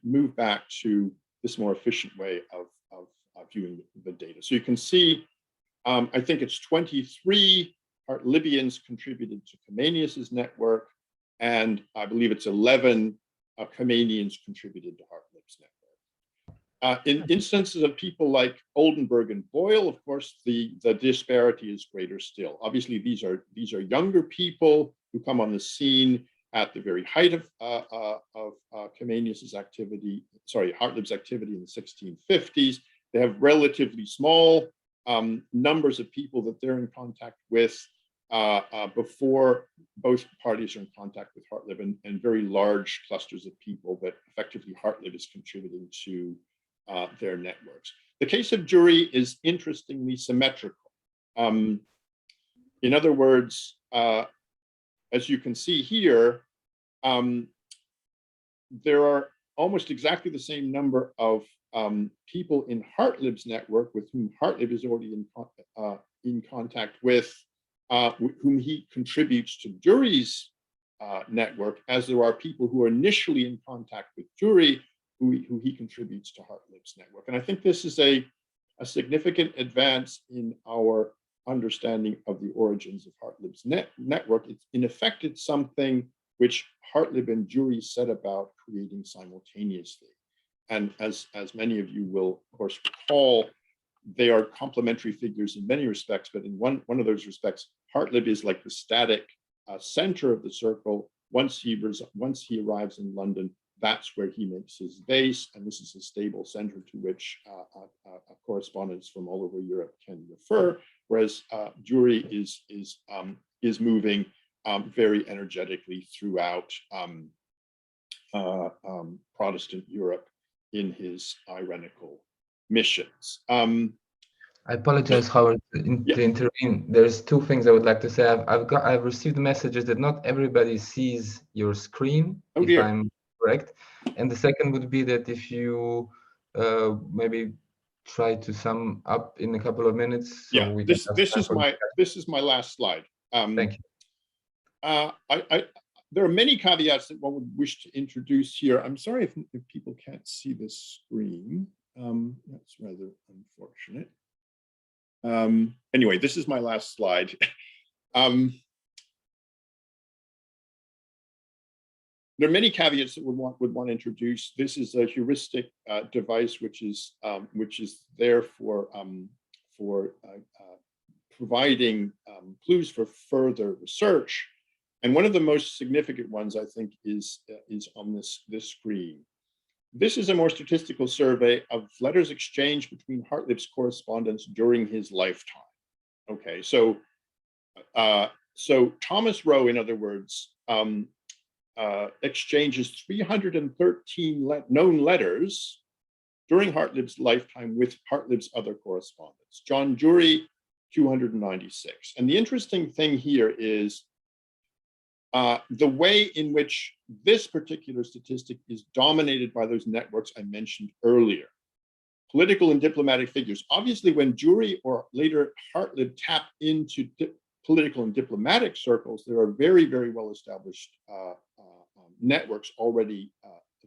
move back to this more efficient way of viewing the data. So you can see, I think it's 23 Hartlibians contributed to Comenius's network, and I believe it's 11 Comenians contributed to Hartlib's network. In instances of people like Oldenburg and Boyle, of course, the disparity is greater still. Obviously, these are younger people who come on the scene at the very height of Comenius's activity, Hartlib's activity in the 1650s. They have relatively small numbers of people that they're in contact with before both parties are in contact with Hartlib, and very large clusters of people that effectively Hartlib is contributing to their networks. The case of Jury is interestingly symmetrical. In other words, as you can see here, there are almost exactly the same number of people in Hartlib's network with whom Hartlib is already in contact with, whom he contributes to Jury's network, as there are people who are initially in contact with Jury, who he contributes to Hartlib's network. And I think this is a significant advance in our understanding of the origins of Hartlib's network. In effect, it's something which Hartlib and Jury set about creating simultaneously. And as many of you will, of course, recall, they are complementary figures in many respects, but in one of those respects, Hartlib is like the static center of the circle. Once he arrives in London, that's where he makes his base, and this is a stable center to which correspondents from all over Europe can refer. Whereas Jury is moving very energetically throughout Protestant Europe in his irenical missions. I apologize, Howard, to intervene. There's two things I would like to say. I've received messages that not everybody sees your screen, if I'm correct. And the second would be that if you maybe try to sum up in a couple of minutes. So this is my last slide. Thank you. there are many caveats that one would wish to introduce here. I'm sorry if people can't see this screen. That's rather unfortunate. Anyway, this is my last slide. There are many caveats that would want to introduce. This is a heuristic device which is there for providing clues for further research. And one of the most significant ones, I think, is on this screen. This is a more statistical survey of letters exchanged between Hartlib's correspondents during his lifetime. Okay, so Thomas Rowe, in other words, exchanges 313 known letters during Hartlib's lifetime with Hartlib's other correspondents. John Jury, 296. And the interesting thing here is the way in which this particular statistic is dominated by those networks I mentioned earlier. Political and diplomatic figures. Obviously, when Jury or later Hartlib tap into political and diplomatic circles, there are very, very well-established networks already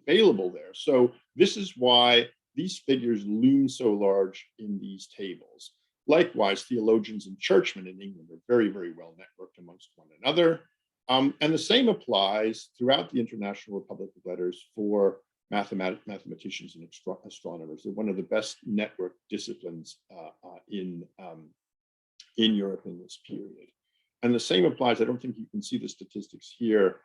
available there. So this is why these figures loom so large in these tables. Likewise, theologians and churchmen in England are very, very well networked amongst one another. And the same applies throughout the International Republic of Letters for mathematicians and astronomers. They're one of the best network disciplines in Europe in this period. And the same applies, I don't think you can see the statistics here,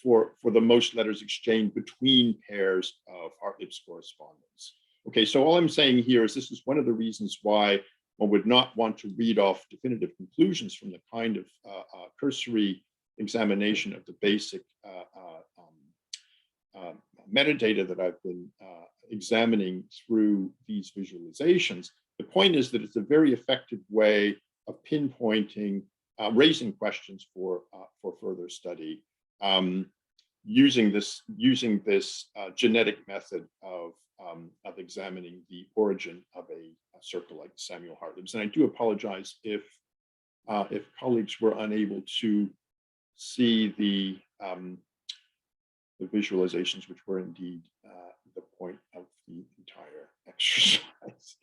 for the most letters exchanged between pairs of Hartlib's correspondence. Okay, so all I'm saying here is this is one of the reasons why one would not want to read off definitive conclusions from the kind of cursory examination of the basic metadata that I've been examining through these visualizations. The point is that it's a very effective way of pinpointing, raising questions for further study, using this genetic method of examining the origin of a circle like Samuel Hartlib's. And I do apologize if colleagues were unable to see the visualizations, which were indeed the point of the entire exercise.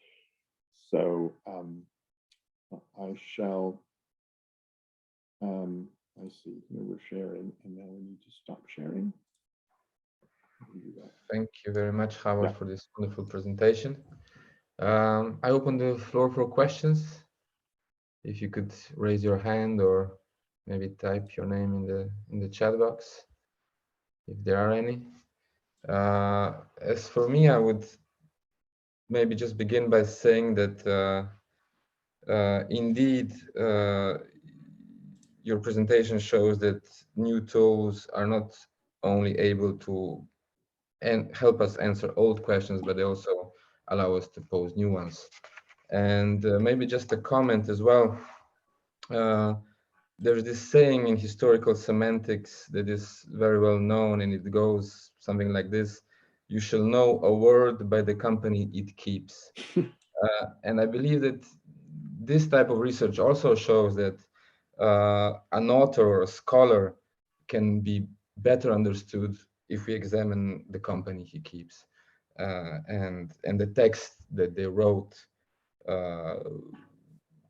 So I shall, I see here we're sharing, and now we need to stop sharing. Thank you very much, Howard, for this wonderful presentation. I open the floor for questions. If you could raise your hand or maybe type your name in the chat box, if there are any. As for me, I would maybe just begin by saying that indeed your presentation shows that new tools are not only able to help us answer old questions, but they also allow us to pose new ones. And maybe just a comment as well. There's this saying in historical semantics that is very well known, and it goes something like this: you shall know a word by the company it keeps. And I believe that this type of research also shows that an author or a scholar can be better understood if we examine the company he keeps, and the text that they wrote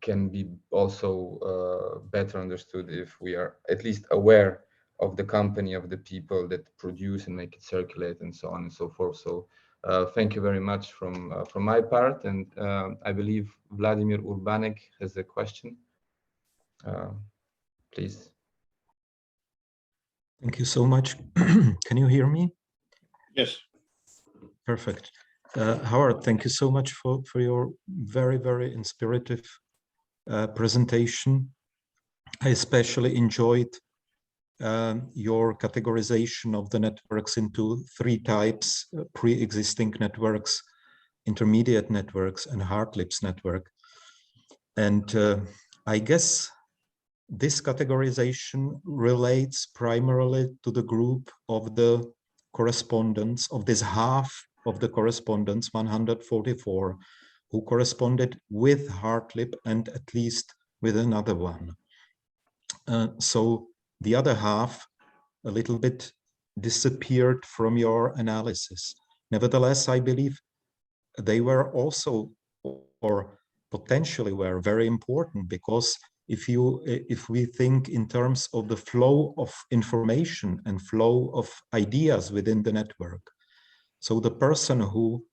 can be also better understood if we are at least aware of the company of the people that produce and make it circulate, and so on and so forth. So thank you very much from my part, and I believe Vladimir Urbanek has a question. Please. Thank you so much. Can you hear me? Yes. Perfect. Howard, thank you so much for your very, very inspirative presentation. I especially enjoyed your categorization of the networks into three types: pre-existing networks, intermediate networks, and Hartlib's network. And I guess this categorization relates primarily to the group of the correspondence, of this half of the correspondence, 144, who corresponded with Hartlib and at least with another one. So The other half a little bit disappeared from your analysis. Nevertheless, I believe they were also, or potentially were, very important, because if we think in terms of the flow of information and flow of ideas within the network, so the person who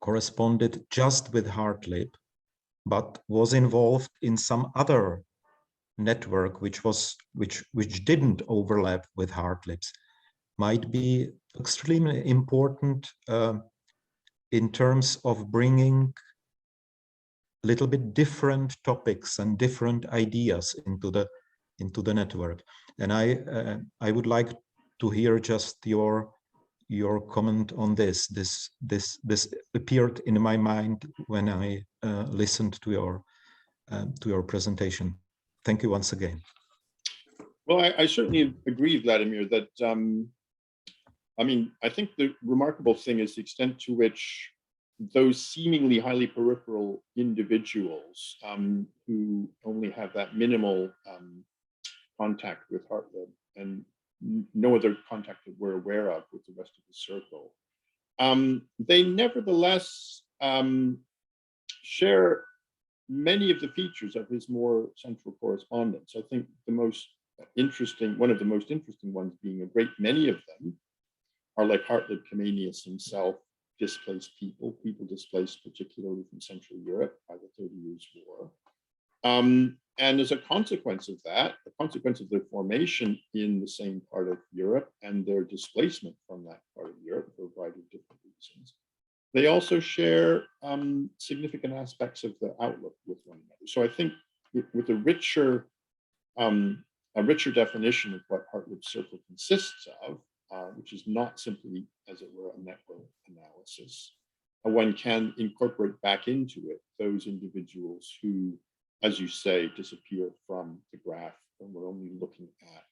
corresponded just with Hartlib, but was involved in some other network which didn't overlap with Hartlib's, might be extremely important in terms of bringing a little bit different topics and different ideas into the network. And I would like to hear just your comment on this. This appeared in my mind when I listened to your presentation. Thank you once again. Well, I certainly agree, Vladimir, that I mean, I think the remarkable thing is the extent to which those seemingly highly peripheral individuals who only have that minimal contact with Hartlib and no other contact that we're aware of with the rest of the circle, they nevertheless share many of the features of his more central correspondence. I think the most interesting, one of the most interesting ones being a great many of them are, like Hartlib Comenius himself, displaced people displaced particularly from Central Europe by the 30 Years' War. And as a consequence of that, a consequence of their formation in the same part of Europe and their displacement from that part of Europe for a variety of different reasons, they also share significant aspects of the outlook with one another. So I think with a richer definition of what Hartlib's circle consists of, which is not simply, as it were, a network analysis, one can incorporate back into it those individuals who, as you say, disappear from the graph, and we're only looking at,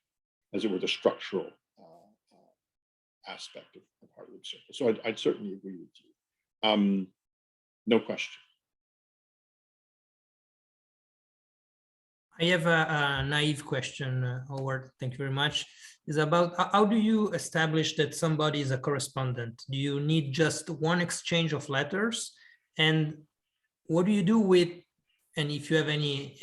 as it were, the structural aspect of Hartlib's circle. So I'd certainly agree with you. No question. I have a naive question, Howard. Thank you very much. Is about how do you establish that somebody is a correspondent? Do you need just one exchange of letters? And what do you do with, and if you have any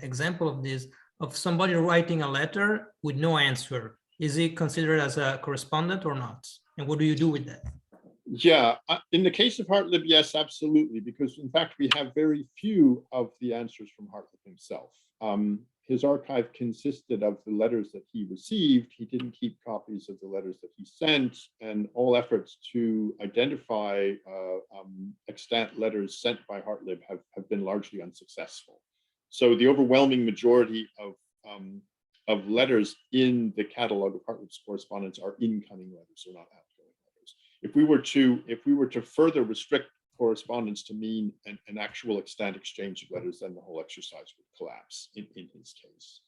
example of this, of somebody writing a letter with no answer? Is he considered as a correspondent or not? And what do you do with that? Yeah, in the case of Hartlib, yes, absolutely, because in fact, we have very few of the answers from Hartlib himself. His archive consisted of the letters that he received. He didn't keep copies of the letters that he sent, and all efforts to identify extant letters sent by Hartlib have been largely unsuccessful. So the overwhelming majority of letters in the catalog of Hartlib's correspondence are incoming letters, they're not outgoing letters. If we were to further restrict correspondence to mean an actual extant exchange of letters, then the whole exercise would collapse in his case.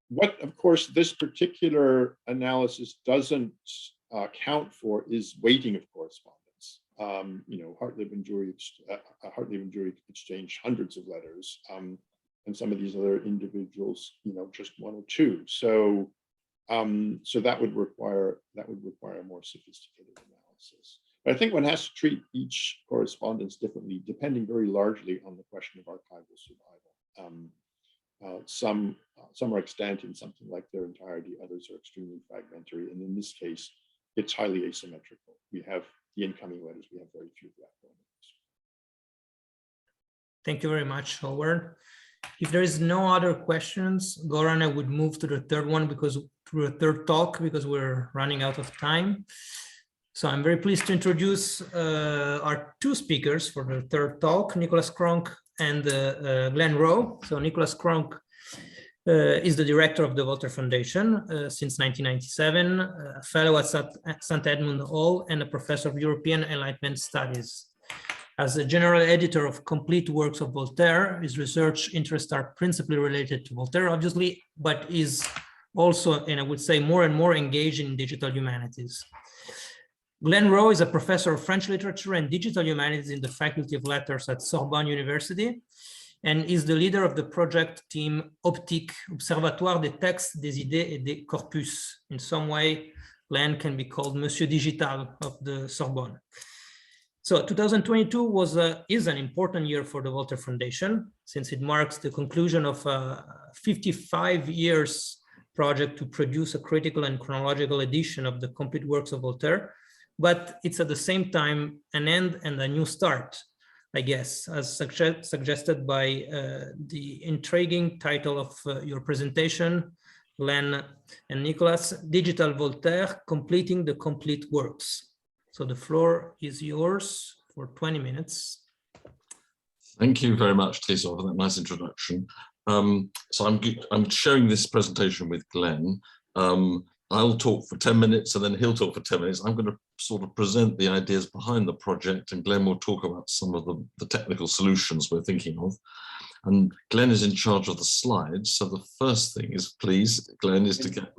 What, of course, this particular analysis doesn't account for is weighting of correspondence. You know, Hartlib and Jury exchanged hundreds of letters, and some of these other individuals, you know, just one or two. So, so that would require a more sophisticated analysis. But I think one has to treat each correspondence differently, depending very largely on the question of archival survival. Some are extant in something like their entirety, others are extremely fragmentary, and in this case, it's highly asymmetrical. We have the incoming letters, we have very few of the outgoing letters. Thank you very much, Howard. If there is no other questions, Goran, I would move to the third one through a third talk, because we're running out of time. So I'm very pleased to introduce our two speakers for the third talk, Nicholas Cronk and Glenn Rowe. So Nicholas Cronk is the director of the Voltaire Foundation since 1997, a fellow at St. Edmund Hall, and a professor of European Enlightenment Studies. As a general editor of complete works of Voltaire, his research interests are principally related to Voltaire, obviously, but is also, and I would say, more and more engaged in digital humanities. Glenn Rowe is a professor of French literature and digital humanities in the Faculty of Letters at Sorbonne University. and is the leader of the project team Optique, Observatoire des textes, des idées et des corpus. In some way, Len can be called Monsieur Digital of the Sorbonne. So 2022 is an important year for the Voltaire Foundation, since it marks the conclusion of a 55 years project to produce a critical and chronological edition of the complete works of Voltaire. But it's at the same time an end and a new start, I guess, as suggested by the intriguing title of your presentation, Len and Nicolas, Digital Voltaire, Completing the Complete Works. So the floor is yours for 20 minutes. Thank you very much, Tristan, for that nice introduction. So I'm sharing this presentation with Glenn. I'll talk for 10 minutes and then he'll talk for 10 minutes. I'm going to sort of present the ideas behind the project, and Glenn will talk about some of the technical solutions we're thinking of. And Glenn is in charge of the slides. So the first thing is, please, Glenn, is to get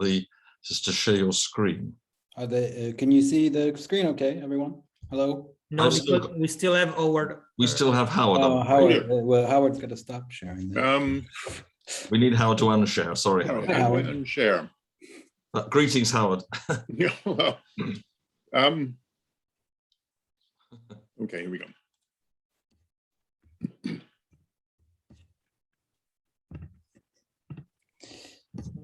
just to share your screen. Are they, can you see the screen okay, everyone? Hello? No, we still have Howard. We still have Howard. Howard, well, Howard's got to stop sharing. We need Howard to unshare. Sorry, Howard. Howard. Unshare. Greetings, Howard. Yeah, well, okay, here we go.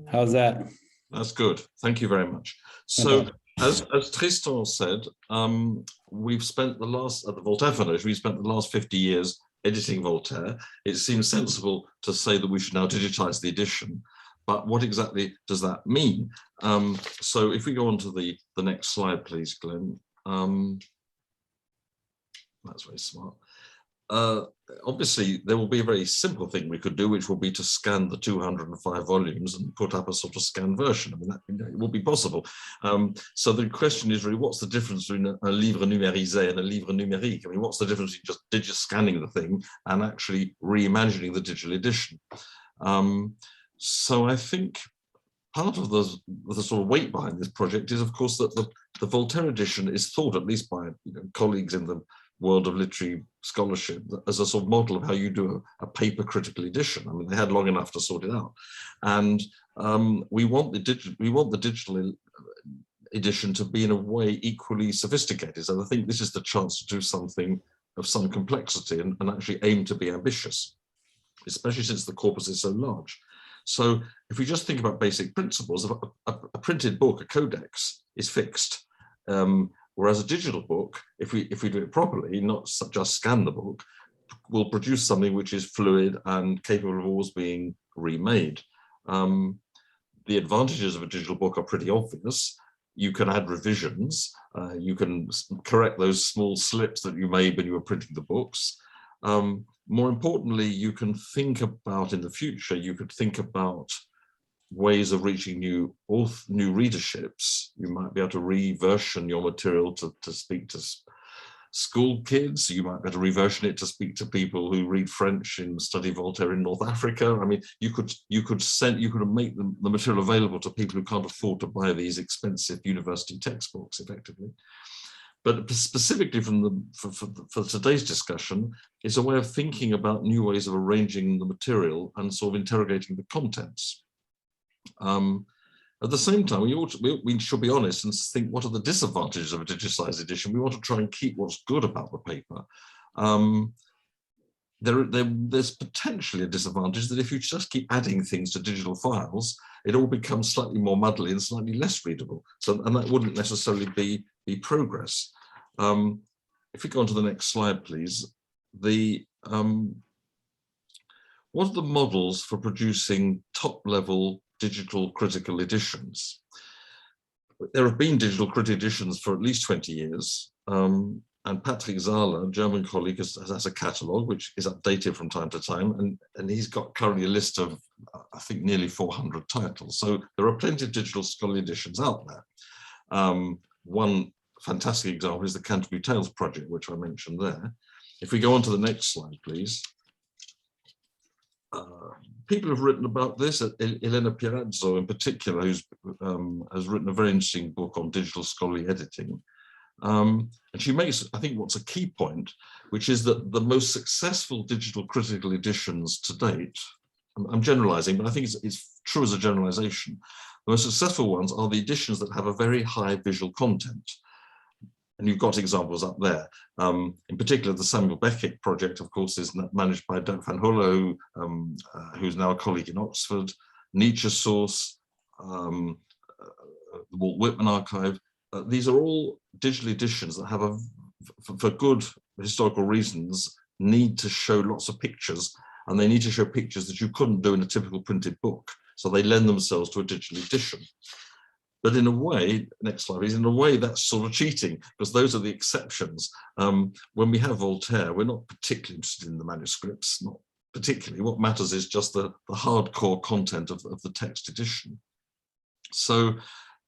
How's that? That's good. Thank you very much. So, as Tristan said, we've spent the last, at the Voltaire Foundation, we've spent the last 50 years editing Voltaire. It seems sensible to say that we should now digitize the edition. But what exactly does that mean? So if we go on to the next slide, please, Glenn. That's very smart. Obviously, there will be a very simple thing we could do, which will be to scan the 205 volumes and put up a sort of scanned version. I mean, it will be possible. So the question is really, what's the difference between a livre numérisé and a livre numérique? I mean, what's the difference between just scanning the thing and actually reimagining the digital edition? So I think part of the sort of weight behind this project is, of course, that the Voltaire edition is thought, at least by colleagues in the world of literary scholarship, as a sort of model of how you do a paper critical edition. I mean, they had long enough to sort it out, and we want the digital edition to be in a way equally sophisticated. So I think this is the chance to do something of some complexity and actually aim to be ambitious, especially since the corpus is so large. So if we just think about basic principles, a printed book, a codex, is fixed. Whereas a digital book, if we do it properly, not just scan the book, will produce something which is fluid and capable of always being remade. The advantages of a digital book are pretty obvious. You can add revisions. You can correct those small slips that you made when you were printing the books. More importantly, you can think about, in the future, you could think about ways of reaching new readerships. You might be able to reversion your material to speak to school kids. You might be able to reversion it to speak to people who read French and study Voltaire in North Africa. I mean, you could make the material available to people who can't afford to buy these expensive university textbooks, effectively. But specifically for today's discussion, it's a way of thinking about new ways of arranging the material and sort of interrogating the contents. At the same time, we should be honest and think, what are the disadvantages of a digitized edition? We want to try and keep what's good about the paper. There's potentially a disadvantage that if you just keep adding things to digital files, it all becomes slightly more muddly and slightly less readable. And that wouldn't necessarily be progress. If we go on to the next slide, please. What are the models for producing top-level digital critical editions? There have been digital critical editions for at least 20 years. And Patrick Zahler, a German colleague, has a catalogue which is updated from time to time, and he's got currently a list of, I think, nearly 400 titles. So there are plenty of digital scholarly editions out there. One fantastic example is the Canterbury Tales project, which I mentioned there. If we go on to the next slide, please. People have written about this. Elena Pirazzo, in particular, who's has written a very interesting book on digital scholarly editing. And she makes, I think, what's a key point, which is that the most successful digital critical editions to date, I'm generalizing, but I think it's true as a generalization. The most successful ones are the editions that have a very high visual content. And you've got examples up there. In particular, the Samuel Beckett project, of course, is managed by Dirk van Hullo, who's now a colleague in Oxford, Nietzsche Source, the Walt Whitman Archive. These are all digital editions that have, for good historical reasons, need to show lots of pictures, and they need to show pictures that you couldn't do in a typical printed book. So they lend themselves to a digital edition. But in a way, next slide please, in a way that's sort of cheating, because those are the exceptions. When we have Voltaire, we're not particularly interested in the manuscripts, not particularly. What matters is just the hardcore content of the text edition. So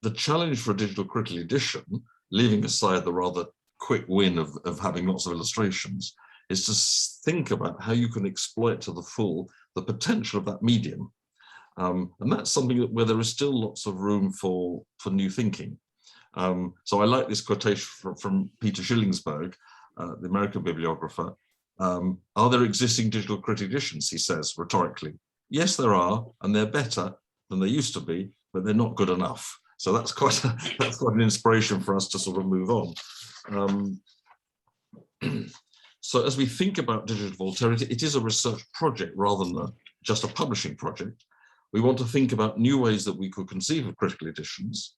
the challenge for a digital critical edition, leaving aside the rather quick win of having lots of illustrations, is to think about how you can exploit to the full the potential of that medium. And that's something where there is still lots of room for new thinking. So I like this quotation from Peter Schillingsberg, the American bibliographer. Are there existing digital critical editions, he says, rhetorically? Yes, there are, and they're better than they used to be, but they're not good enough. So that's quite an inspiration for us to sort of move on. So as we think about digital Voltaire, it is a research project rather than just a publishing project. We want to think about new ways that we could conceive of critical editions.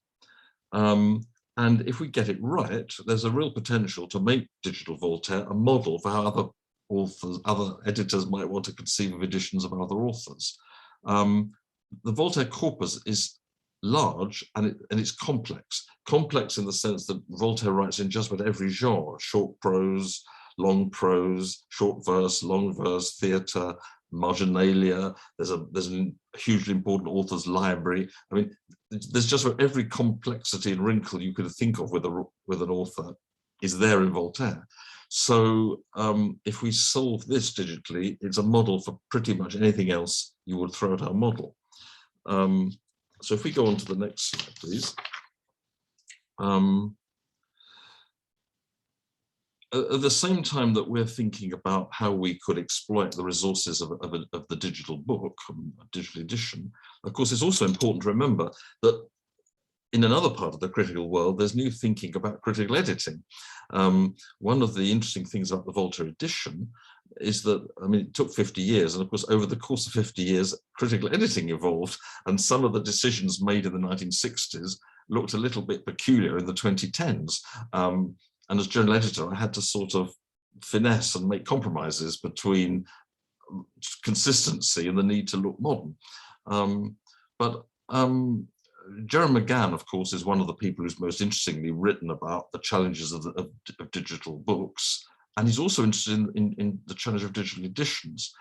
And if we get it right, there's a real potential to make digital Voltaire a model for how other authors, other editors might want to conceive of editions of other authors. The Voltaire corpus is large and it's complex. Complex in the sense that Voltaire writes in just about every genre: short prose, long prose, short verse, long verse, theatre, marginalia. There's a hugely important author's library. I mean, there's just every complexity and wrinkle you could think of with an author is there in Voltaire. So if we solve this digitally, it's a model for pretty much anything else you would throw at our model. So if we go on to the next slide, please. At the same time that we're thinking about how we could exploit the resources of the digital book, a digital edition, of course, it's also important to remember that in another part of the critical world, there's new thinking about critical editing. One of the interesting things about the Voltaire edition is that, I mean, it took 50 years, and of course, over the course of 50 years, critical editing evolved, and some of the decisions made in the 1960s looked a little bit peculiar in the 2010s. And as general editor, I had to sort of finesse and make compromises between consistency and the need to look modern. Jerome McGann, of course, is one of the people who's most interestingly written about the challenges of digital books. And he's also interested in the challenge of digital editions.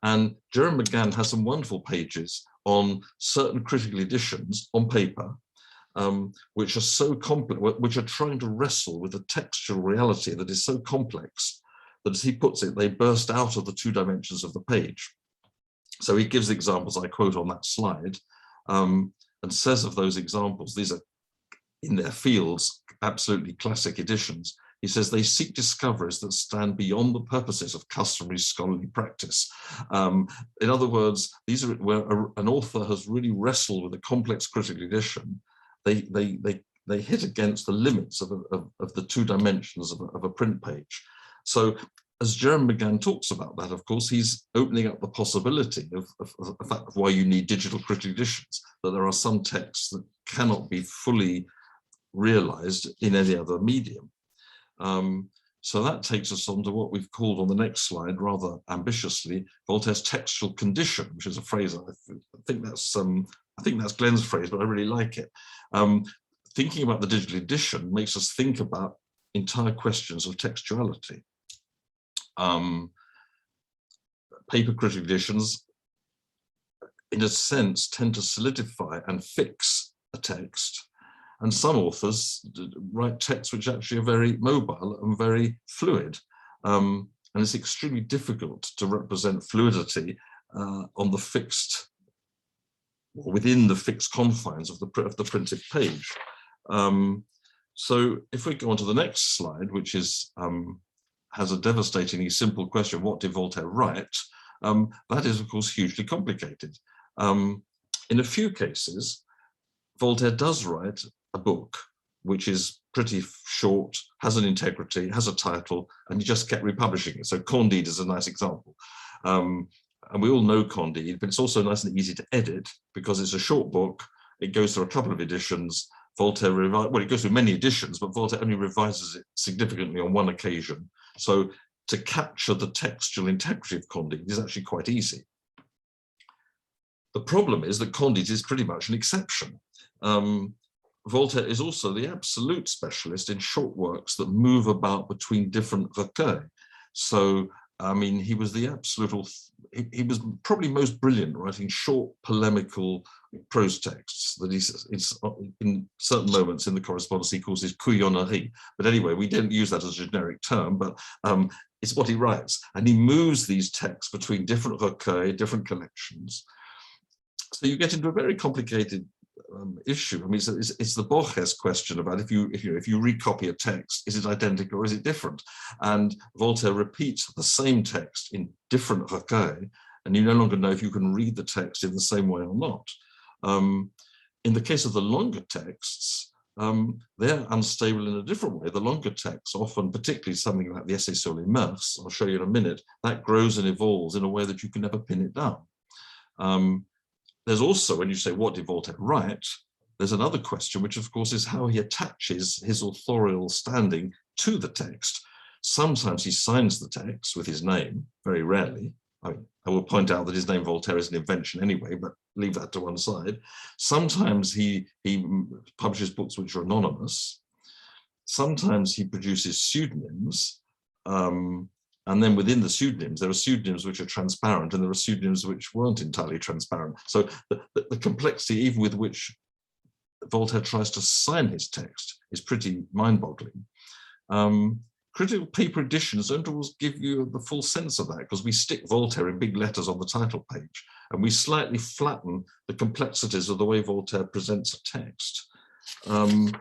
And Jerome McGann has some wonderful pages on certain critical editions on paper, which are so complex, which are trying to wrestle with a textual reality that is so complex that, as he puts it, they burst out of the two dimensions of the page. So he gives examples I quote on that slide, and says of those examples, these are in their fields absolutely classic editions. He says they seek discoveries that stand beyond the purposes of customary scholarly practice. In other words, these are where an author has really wrestled with a complex critical edition. They hit against the limits of the two dimensions of a print page. So as Jerome McGann talks about that, of course, he's opening up the possibility of why you need digital critical editions, that there are some texts that cannot be fully realized in any other medium. So that takes us on to what we've called on the next slide, rather ambitiously, Voltaire's textual condition, which is a phrase I think that's Glenn's phrase, but I really like it. Thinking about the digital edition makes us think about entire questions of textuality. Paper critical editions, in a sense, tend to solidify and fix a text. And some authors write texts which actually are very mobile and very fluid. And it's extremely difficult to represent fluidity on the fixed, or within the fixed confines of the printed page. So if we go on to the next slide, which is has a devastatingly simple question: what did Voltaire write? That is, of course, hugely complicated. In a few cases, Voltaire does write a book which is pretty short, has an integrity, has a title, and he just kept republishing it. So Candide is a nice example. And we all know Candide, but it's also nice and easy to edit because it's a short book. It goes through a couple of editions. Voltaire, well, it goes through many editions, but Voltaire only revises it significantly on one occasion. So to capture the textual integrity of Candide is actually quite easy. The problem is that Candide is pretty much an exception. Voltaire is also the absolute specialist in short works that move about between different recueils. So, I mean, he was the absolute, he was probably most brilliant writing short polemical prose texts that it's in certain moments in the correspondence he calls his couillonnerie. But anyway, we don't use that as a generic term, but it's what he writes. And he moves these texts between different recueils, different collections. So you get into a very complicated issue. I mean, it's the Borges question about if you recopy a text, is it identical or is it different? And Voltaire repeats the same text in different recueils, and you no longer know if you can read the text in the same way or not. In the case of the longer texts, they're unstable in a different way. The longer texts, often, particularly something like the Essai sur les mœurs, I'll show you in a minute, that grows and evolves in a way that you can never pin it down. There's also, when you say, what did Voltaire write? There's another question, which of course is how he attaches his authorial standing to the text. Sometimes he signs the text with his name, very rarely. I will point out that his name Voltaire is an invention anyway, but leave that to one side. Sometimes he publishes books which are anonymous. Sometimes he produces pseudonyms. And then within the pseudonyms, there are pseudonyms which are transparent and there are pseudonyms which weren't entirely transparent. So the complexity even with which Voltaire tries to sign his text is pretty mind-boggling. Critical paper editions don't always give you the full sense of that because we stick Voltaire in big letters on the title page and we slightly flatten the complexities of the way Voltaire presents a text. On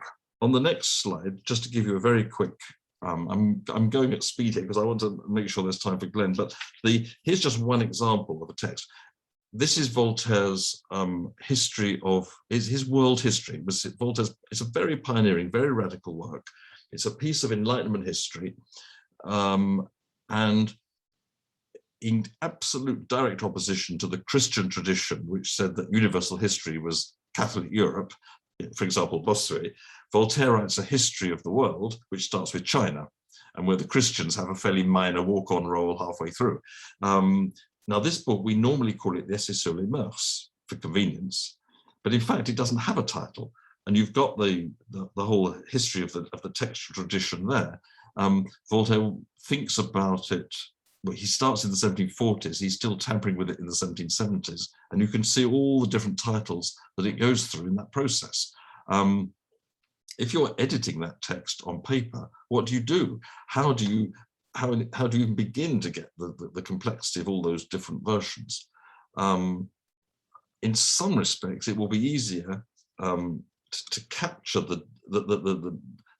the next slide, just to give you a very quick I'm going at speed here because I want to make sure there's time for Glenn, but here's just one example of a text. This is Voltaire's history of his world history. It's a very pioneering, very radical work. It's a piece of Enlightenment history, and in absolute direct opposition to the Christian tradition, which said that universal history was Catholic Europe. For example, Bossuet, Voltaire writes a history of the world, which starts with China, and where the Christians have a fairly minor walk-on role halfway through. Now, this book, we normally call it the Essai sur les mœurs for convenience, but in fact, it doesn't have a title. And you've got the whole history of the textual tradition there. Voltaire thinks about it. Well, he starts in the 1740s. He's still tampering with it in the 1770s. And you can see all the different titles that it goes through in that process. If you're editing that text on paper, what do you do? How do you even begin to get the complexity of all those different versions? In some respects, it will be easier to capture the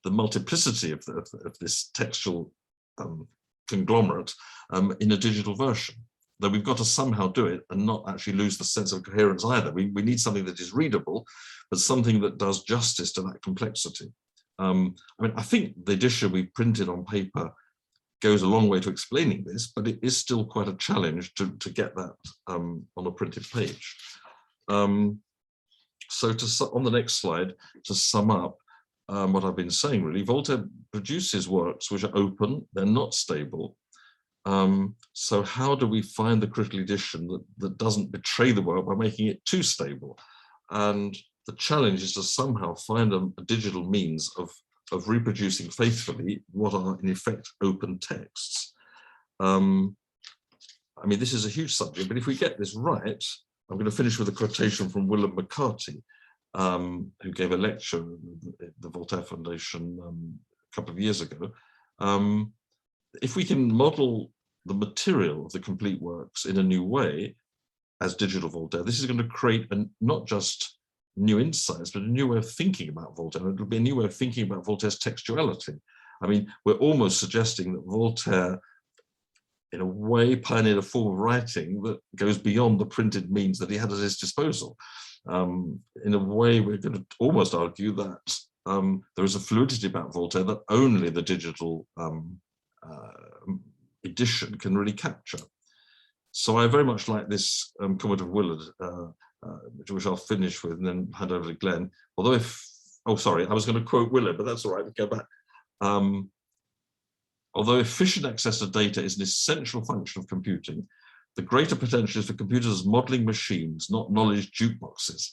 multiplicity of this textual conglomerate in a digital version, though we've got to somehow do it and not actually lose the sense of coherence either. We need something that is readable, but something that does justice to that complexity. I mean, I think the edition we printed on paper goes a long way to explaining this, but it is still quite a challenge to get that on a printed page. So on the next slide, to sum up what I've been saying, really, Voltaire produces works which are open, they're not stable. So how do we find the critical edition that doesn't betray the work by making it too stable? And the challenge is to somehow find a digital means of reproducing faithfully what are in effect open texts. I mean, this is a huge subject, but if we get this right, I'm going to finish with a quotation from Willem McCarthy, who gave a lecture at the Voltaire Foundation a couple of years ago. If we can model the material of the complete works in a new way as digital Voltaire, this is going to create not just new insights, but a new way of thinking about Voltaire. It'll be a new way of thinking about Voltaire's textuality. I mean, we're almost suggesting that Voltaire, in a way, pioneered a form of writing that goes beyond the printed means that he had at his disposal. In a way, we're going to almost argue that there is a fluidity about Voltaire that only the digital edition can really capture. So I very much like this comment of Willard, which I'll finish with and then hand over to Glenn. Although I was going to quote Willard, but that's all right, we go back. Although efficient access to data is an essential function of computing, the greater potential is for computers as modeling machines, not knowledge jukeboxes.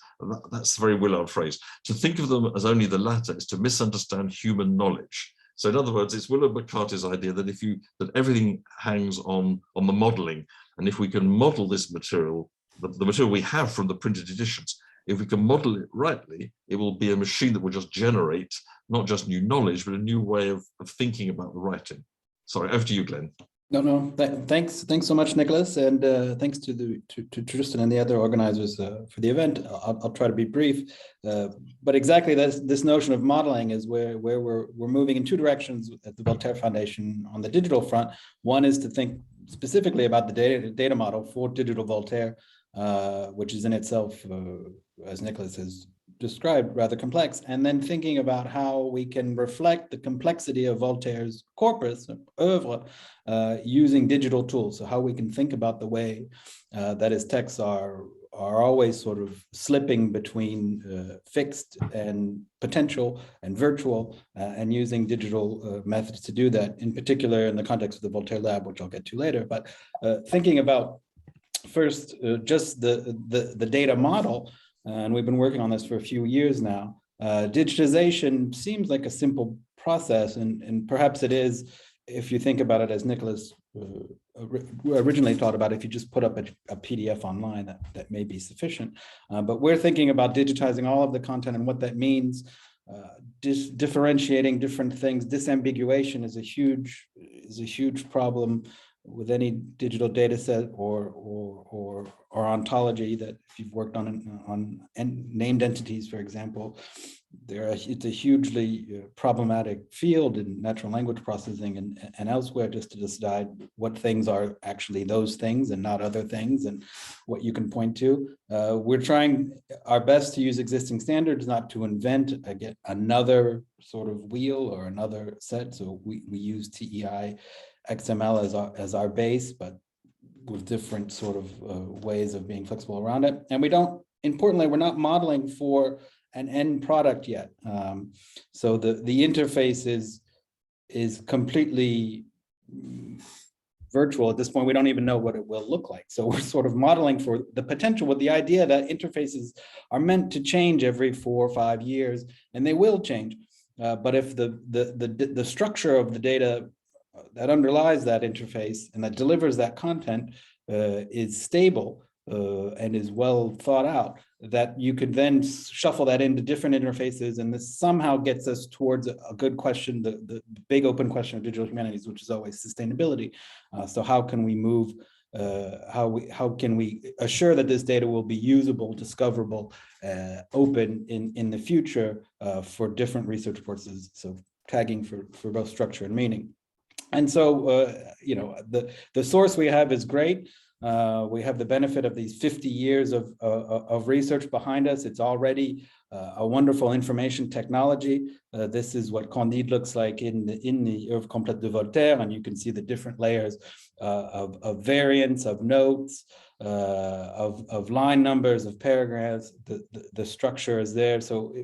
That's a very Willard phrase. To think of them as only the latter is to misunderstand human knowledge. So in other words, it's Willard McCarthy's idea that that everything hangs on the modeling. And if we can model this material, the material we have from the printed editions, if we can model it rightly, it will be a machine that will just generate not just new knowledge, but a new way of thinking about the writing. Sorry, over to you, Glenn. No, thanks so much, Nicholas, and thanks to Tristan and the other organizers for the event. I'll try to be brief, but exactly this notion of modeling is where we're moving in two directions at the Voltaire Foundation on the digital front. One is to think specifically about the data model for digital Voltaire, which is in itself, as Nicholas has described, rather complex, and then thinking about how we can reflect the complexity of Voltaire's corpus, oeuvre, using digital tools. So how we can think about the way that his texts are always sort of slipping between fixed and potential and virtual, and using digital methods to do that, in particular in the context of the Voltaire Lab, which I'll get to later. But thinking about first just the data model, and we've been working on this for a few years now. Digitization seems like a simple process, and perhaps it is if you think about it as Nicholas originally thought about it. If you just put up a PDF online, that may be sufficient. But we're thinking about digitizing all of the content and what that means. Differentiating different things. Disambiguation is a huge problem with any digital data set or ontology that if you've worked on named entities, for example, it's a hugely problematic field in natural language processing and elsewhere, just to decide what things are actually those things and not other things, and what you can point to. We're trying our best to use existing standards, not to invent again another sort of wheel or another set. So we use TEI XML as our base, but with different sort of ways of being flexible around it. And importantly, we're not modeling for an end product yet. So the interface is completely virtual at this point. We don't even know what it will look like. So we're sort of modeling for the potential with the idea that interfaces are meant to change every 4 or 5 years, and they will change. But if the structure of the data that underlies that interface and that delivers that content is stable and is well thought out, that you could then shuffle that into different interfaces, and this somehow gets us towards a good question, the big open question of digital humanities, which is always sustainability. So how can we move, how can we assure that this data will be usable, discoverable, open in the future for different research purposes, so tagging for both structure and meaning. And so, the source we have is great. We have the benefit of these 50 years of research behind us. It's already a wonderful information technology. This is what Candide looks like in the Œuvre complète de Voltaire, and you can see the different layers of variants, of notes, of line numbers, of paragraphs. The structure is there. So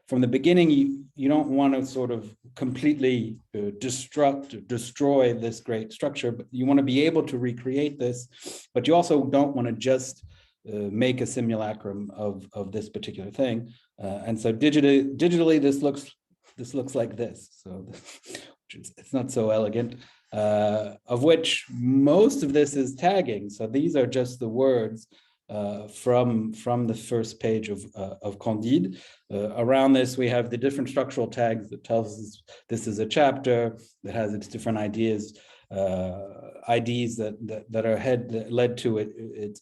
from the beginning, you don't want to sort of completely destroy this great structure, but you want to be able to recreate this, but you also don't want to just make a simulacrum of this particular thing. And so digitally, this looks like this. So it's not so elegant, of which most of this is tagging. So these are just the words from the first page of Candide. Around this, we have the different structural tags that tells us this is a chapter that has its different ideas, IDs that are led to it.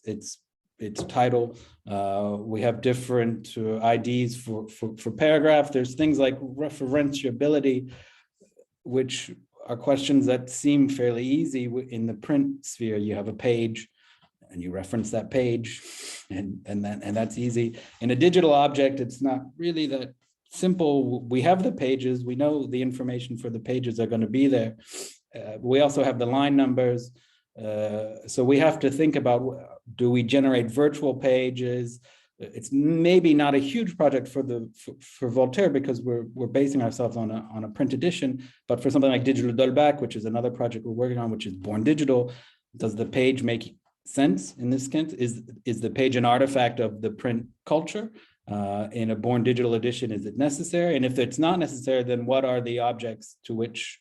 Its its title. We have different IDs for paragraph. There's things like referentiability, which are questions that seem fairly easy in the print sphere. You have a page and you reference that page, and that's easy. In a digital object, it's not really that simple. We have the pages, we know the information for the pages are going to be there. We also have the line numbers. So we have to think about, do we generate virtual pages? It's maybe not a huge project for Voltaire, because we're basing ourselves on a print edition, but for something like Digital Dolbach, which is another project we're working on, which is born digital, does the page make sense in this sense? Is the page an artifact of the print culture? In a born digital edition, is it necessary? And if it's not necessary, then what are the objects to which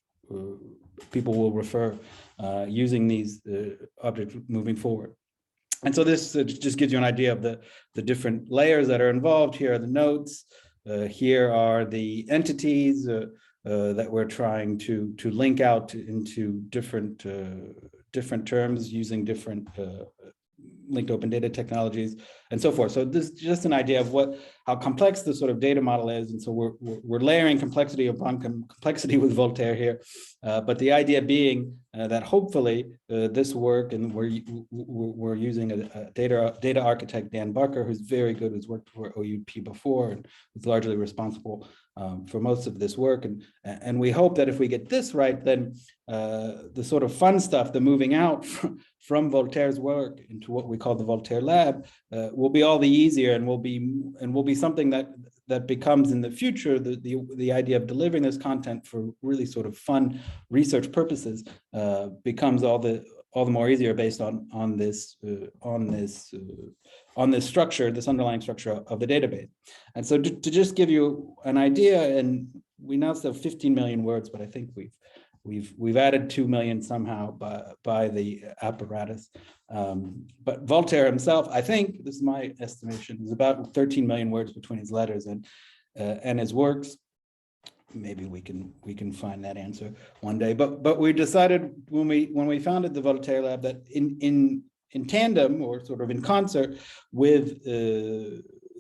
people will refer using these objects moving forward? And so this just gives you an idea of the different layers that are involved. Here are the notes. Here are the entities that we're trying to link out into different terms using different linked open data technologies and so forth. So this is just an idea of how complex the sort of data model is. And so we're layering complexity upon complexity with Voltaire here. But the idea being that hopefully this work, and we're using a data architect, Dan Barker, who's very good, who's worked for OUP before and was largely responsible for most of this work. And we hope that if we get this right, then the sort of fun stuff, the moving out from Voltaire's work into what we call the Voltaire Lab, will be all the easier, and will be something that becomes in the future the idea of delivering this content for really sort of fun research purposes becomes all the more easier based on this structure, this underlying structure of the database. And so to just give you an idea, and we now have 15 million words, but I think we've added 2 million somehow by the apparatus. But Voltaire himself, I think, this is my estimation, is about 13 million words between his letters and his works. Maybe we can find that answer one day. But we decided when we founded the Voltaire Lab that in tandem, or sort of in concert with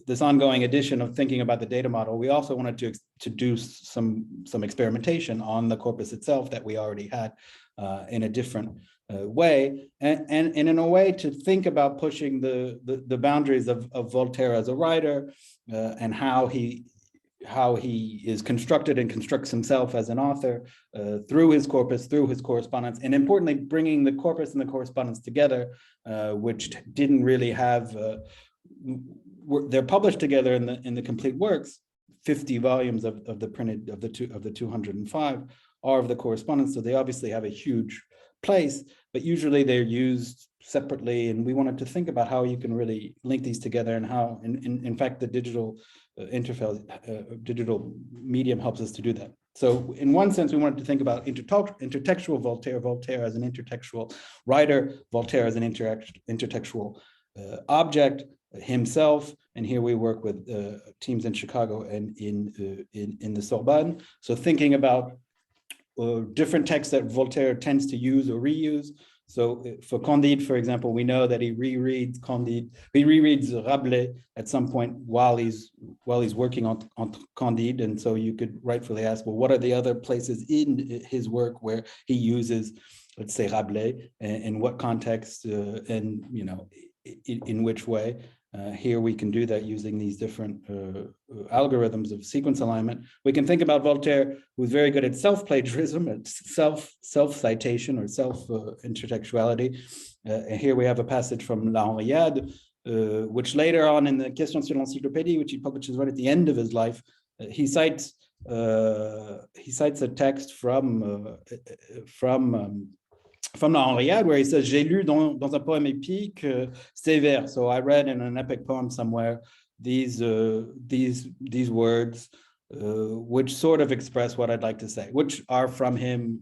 this ongoing edition of thinking about the data model, we also wanted to do some experimentation on the corpus itself that we already had in a different way, and in a way to think about pushing the boundaries of Voltaire as a writer, and how he is constructed and constructs himself as an author through his corpus, through his correspondence, and importantly, bringing the corpus and the correspondence together, which didn't really have. They're published together in the complete works. 50 volumes of the printed of the 205 are of the correspondence, so they obviously have a huge place, but usually they're used separately, and we wanted to think about how you can really link these together, and how in fact the digital interface, digital medium helps us to do that. So in one sense, we wanted to think about intertextual Voltaire as an intertextual writer, Voltaire as an intertextual object himself. And here we work with teams in Chicago and in the Sorbonne. So thinking about different texts that Voltaire tends to use or reuse. So for Candide, for example, we know that he rereads Rabelais at some point while he's working on Candide. And so you could rightfully ask, well, what are the other places in his work where he uses, let's say, Rabelais, and in what context, and in which way? Here we can do that using these different algorithms of sequence alignment. We can think about Voltaire, who's very good at self-plagiarism, at self-citation or self-intertextuality. Here we have a passage from La Henriade, which later on in the Questions sur l'Encyclopédie, which he publishes right at the end of his life, he cites a text from La Henriade, where he says, "J'ai lu dans un poème épique sévère." So I read in an epic poem somewhere these words, which sort of express what I'd like to say, which are from him,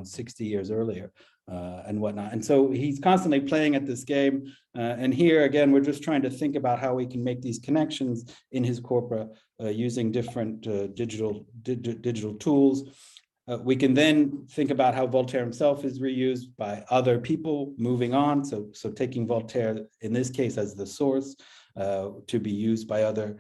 60 years earlier, and whatnot. And so he's constantly playing at this game. And here again, we're just trying to think about how we can make these connections in his corpora using different digital tools. We can then think about how Voltaire himself is reused by other people moving on. So taking Voltaire in this case as the source to be used by other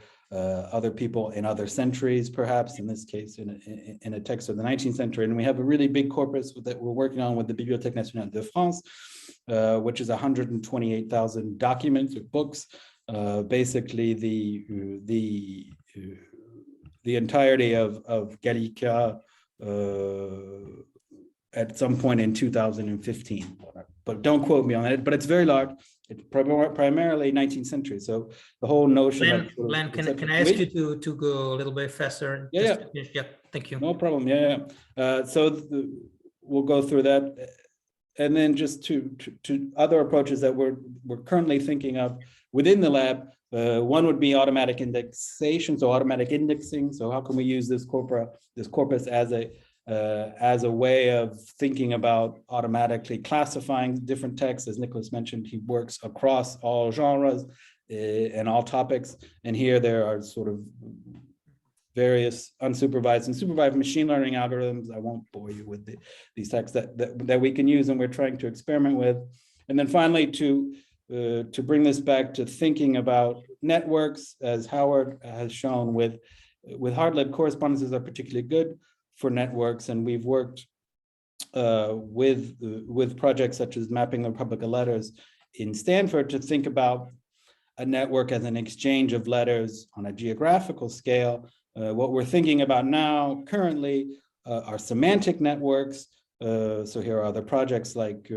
people in other centuries, perhaps in this case in a text of the 19th century. And we have a really big corpus that we're working on with the Bibliothèque Nationale de France, which is 128,000 documents or books, basically the entirety of Gallica at some point in 2015, but don't quote me on it, but it's very large. It's primarily 19th century. So the whole notion Glenn, can I ask you to go a little bit faster? Yeah, yeah, thank you. No problem, yeah. We'll go through that. And then just to other approaches that we're currently thinking of within the lab. One would be automatic indexation, so automatic indexing. So how can we use this corpus as a way of thinking about automatically classifying different texts? As Nicholas mentioned, he works across all genres and all topics. And here there are sort of various unsupervised and supervised machine learning algorithms. I won't bore you with these texts that we can use and we're trying to experiment with. And then finally, to bring this back to thinking about networks, as Howard has shown with hard-lib correspondences are particularly good for networks, and we've worked with projects such as Mapping the Republic of Letters in Stanford to think about a network as an exchange of letters on a geographical scale. What we're thinking about now currently are semantic networks. So here are other projects like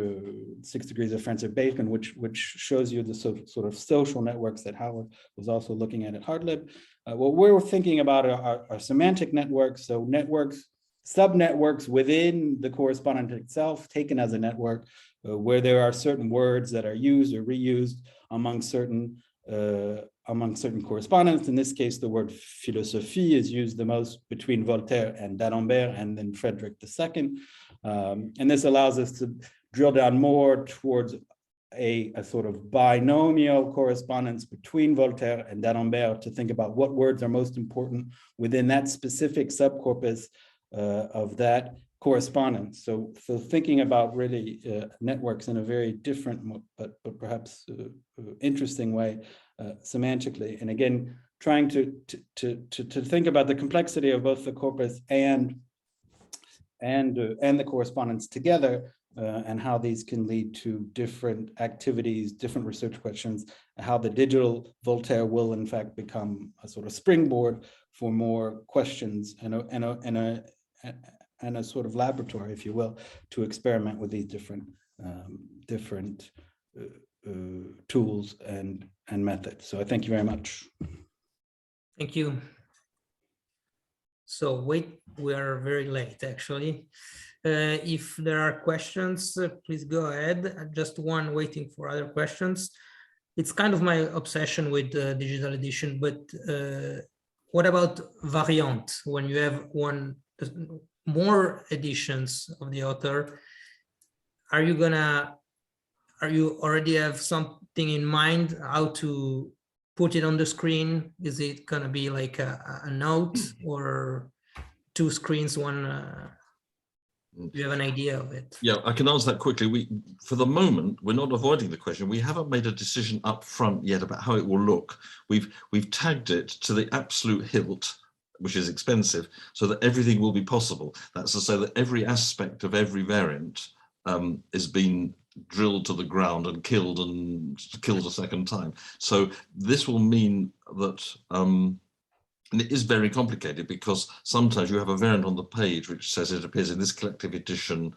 6 Degrees of Francis Bacon, which shows you the sort of social networks that Howard was also looking at hard-lib. What we're thinking about are semantic networks, so networks, sub-networks within the correspondence itself, taken as a network, where there are certain words that are used or reused among certain correspondents. In this case, the word philosophie is used the most between Voltaire and d'Alembert and then Frederick II. And this allows us to drill down more towards a sort of binomial correspondence between Voltaire and d'Alembert to think about what words are most important within that specific subcorpus of that correspondence. So thinking about really networks in a very different but perhaps interesting way semantically, and again trying to think about the complexity of both the corpus and the correspondence together, and how these can lead to different activities, different research questions, how the digital Voltaire will in fact become a sort of springboard for more questions and a sort of laboratory, if you will, to experiment with these different tools and methods. So I thank you very much. Thank you. So wait, we are very late actually. If there are questions, please go ahead. Just one waiting for other questions. It's kind of my obsession with digital edition, but what about variant? When you have more editions of the author, are you already have something in mind how to put it on the screen? Is it gonna be like a note or two screens, one? Do you have an idea of it? Yeah, I can answer that quickly. For the moment, we're not avoiding the question. We haven't made a decision up front yet about how it will look. We've tagged it to the absolute hilt, which is expensive, so that everything will be possible. That's to say that every aspect of every variant is being drilled to the ground and killed a second time. So this will mean that, and it is very complicated because sometimes you have a variant on the page which says it appears in this collective edition,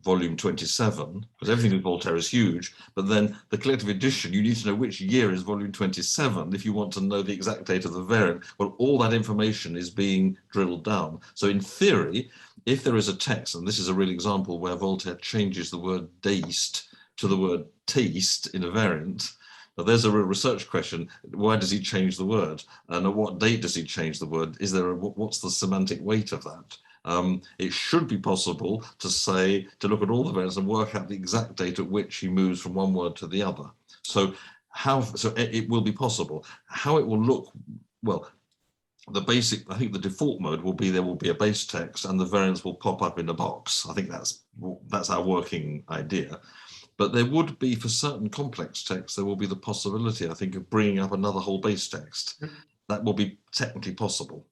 volume 27, because everything with Voltaire is huge, but then the collective edition, you need to know which year is volume 27 if you want to know the exact date of the variant. Well, all that information is being drilled down. So in theory, if there is a text, and this is a real example where Voltaire changes the word deist to the word taste in a variant, now there's a real research question. Why does he change the word? And at what date does he change the word? What's the semantic weight of that? It should be possible to look at all the variants and work out the exact date at which he moves from one word to the other. So it will be possible. How it will look, well, the basic, I think the default mode will be there will be a base text and the variants will pop up in a box. I think that's our working idea. But there would be, for certain complex texts, there will be the possibility, I think, of bringing up another whole base text. That will be technically possible.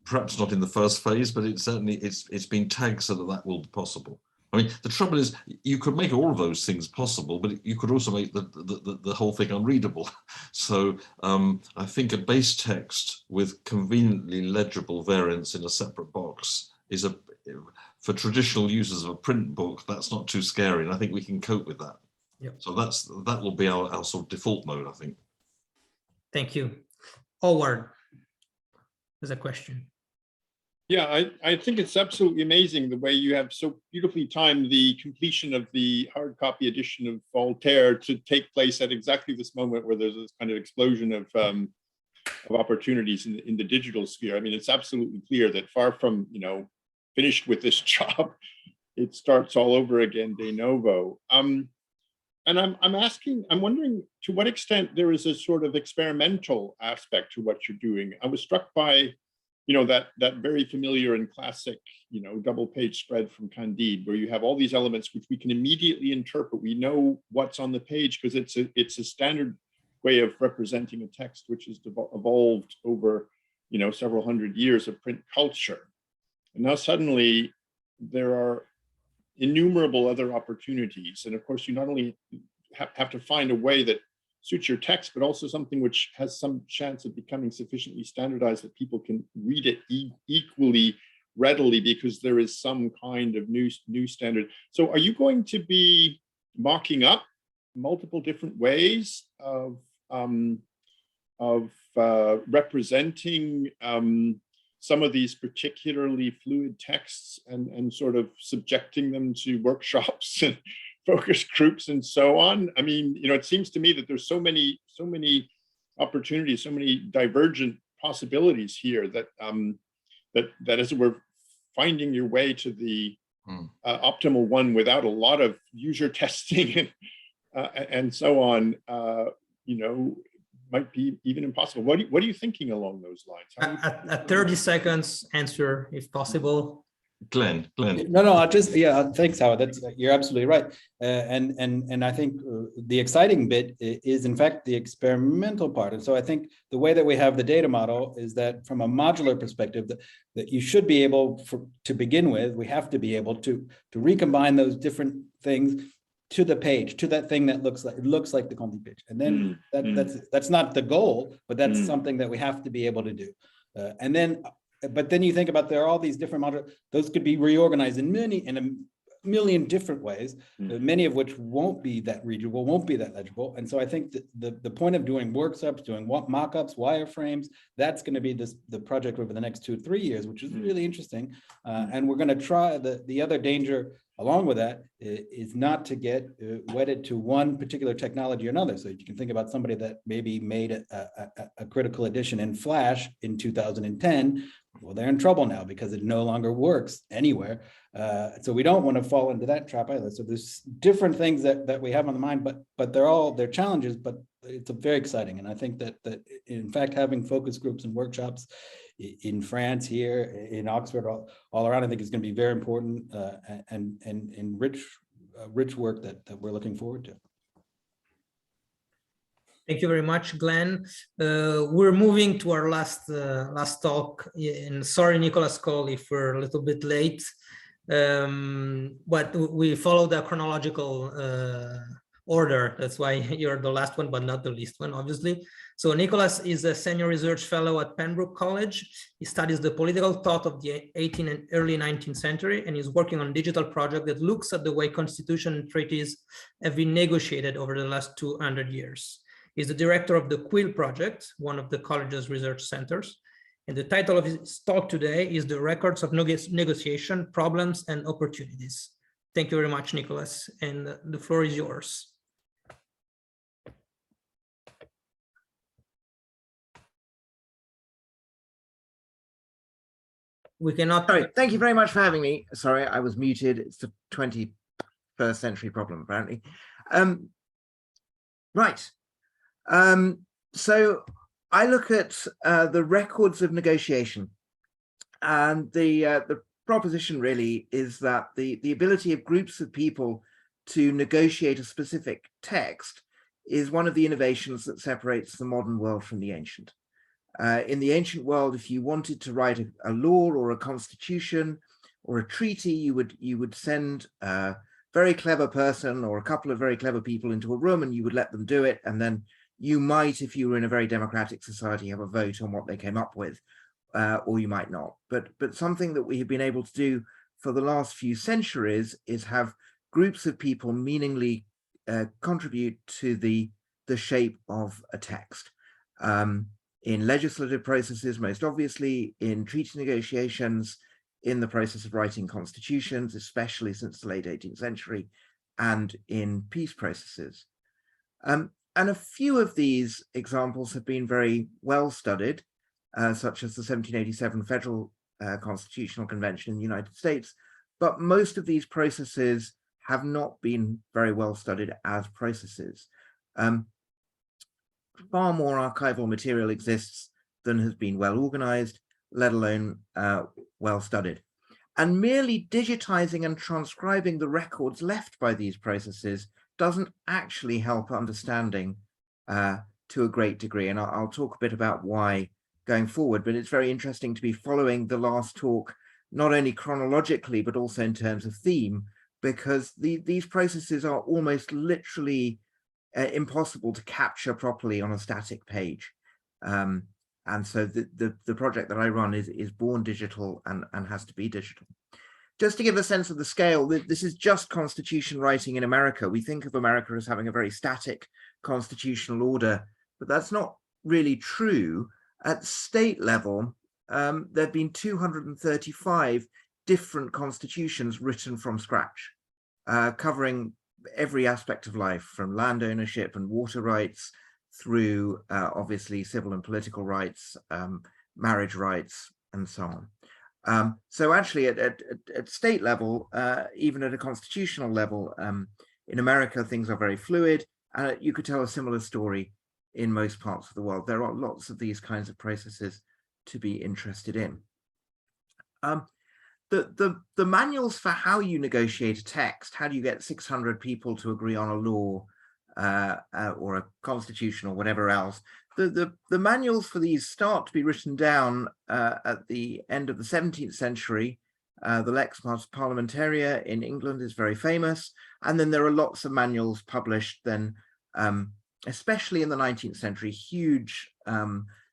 Perhaps not in the first phase, but it's been tagged so that that will be possible. I mean, the trouble is, you could make all of those things possible, but you could also make the whole thing unreadable. So I think a base text with conveniently legible variants in a separate box is for traditional users of a print book, that's not too scary, and I think we can cope with that. Yep. So that will be our sort of default mode, I think. Thank you. Howard, there's a question. Yeah, I think it's absolutely amazing the way you have so beautifully timed the completion of the hard copy edition of Voltaire to take place at exactly this moment where there's this kind of explosion of opportunities in the digital sphere. I mean, it's absolutely clear that far from, finished with this job, it starts all over again de novo. And I'm wondering to what extent there is a sort of experimental aspect to what you're doing. I was struck by that very familiar and classic, double page spread from Candide, where you have all these elements which we can immediately interpret. We know what's on the page because it's a standard way of representing a text which has evolved over, several hundred years of print culture. And now suddenly there are innumerable other opportunities. And of course, you not only have to find a way that suits your text, but also something which has some chance of becoming sufficiently standardized that people can read it equally readily because there is some kind of new standard. So are you going to be mocking up multiple different ways of representing some of these particularly fluid texts and sort of subjecting them to workshops and focus groups and so on? I mean, it seems to me that there's so many opportunities, so many divergent possibilities here that that as it were, finding your way to the optimal one without a lot of user testing and so on, might be even impossible. What are you thinking along those lines? A 30 seconds answer, if possible. Glenn. No, thanks, Howard. You're absolutely right. And I think the exciting bit is, in fact, the experimental part. And so I think the way that we have the data model is that from a modular perspective, that you should be able to begin with, we have to be able to recombine those different things to the page, to that thing that looks like the Conti page. And then that's not the goal, but that's something that we have to be able to do. But then you think about, there are all these different modules, those could be reorganized in a million different ways, many of which won't be that readable, won't be that legible. And so I think that the point of doing workshops, doing mock-ups, wireframes, that's going to be the project over the next 2-3 years, which is really interesting. And we're going to try, the other danger along with that is not to get wedded to one particular technology or another. So you can think about somebody that maybe made a critical edition in Flash in 2010. Well, they're in trouble now because it no longer works anywhere. So we don't want to fall into that trap either. So there's different things that we have on the mind, but they're challenges, but it's very exciting. And I think that in fact, having focus groups and workshops in France, here in Oxford, all around, I think is going to be very important and rich work that we're looking forward to. Thank you very much, Glenn. We're moving to our last talk. And sorry, Nicholas Cole, if we're a little bit late, but we follow the chronological order. That's why you're the last one, but not the least one, obviously. So Nicholas is a senior research fellow at Pembroke College. He studies the political thought of the 18th and early 19th century, and is working on a digital project that looks at the way constitution and treaties have been negotiated over the last 200 years. He's the director of the Quill project, one of the college's research centers. And the title of his talk today is The Records of Negotiation, Problems and Opportunities. Thank you very much, Nicholas, and the floor is yours. We cannot. Sorry, thank you very much for having me. Sorry, I was muted. It's the 21st century problem, apparently. Right. So I look at the records of negotiation, and the proposition really is that the ability of groups of people to negotiate a specific text is one of the innovations that separates the modern world from the ancient. In the ancient world, if you wanted to write a law or a constitution or a treaty, you would send a very clever person or a couple of very clever people into a room, and you would let them do it, and then you might, if you were in a very democratic society, have a vote on what they came up with, or you might not. But something that we have been able to do for the last few centuries is have groups of people meaningfully contribute to the shape of a text. In legislative processes, most obviously, in treaty negotiations, in the process of writing constitutions, especially since the late 18th century, and in peace processes. And a few of these examples have been very well studied, such as the 1787 Federal Constitutional Convention in the United States, but most of these processes have not been very well studied as processes. Far more archival material exists than has been well organized, let alone well studied. And merely digitizing and transcribing the records left by these processes doesn't actually help understanding to a great degree. And I'll talk a bit about why going forward, but it's very interesting to be following the last talk, not only chronologically, but also in terms of theme, because these processes are almost literally impossible to capture properly on a static page. And so the project that I run is born digital and has to be digital. Just to give a sense of the scale, this is just constitution writing in America. We think of America as having a very static constitutional order, but that's not really true. At state level, there have been 235 different constitutions written from scratch, covering every aspect of life, from land ownership and water rights through obviously civil and political rights, marriage rights, and so on. So actually at state level, even at a constitutional level, in America, things are very fluid. You could tell a similar story in most parts of the world. There are lots of these kinds of processes to be interested in. The manuals for how you negotiate a text, how do you get 600 people to agree on a law or a constitution or whatever else, the manuals for these start to be written down at the end of the 17th century. The Lex Parliamentaria in England is very famous, and then there are lots of manuals published then, especially in the 19th century, huge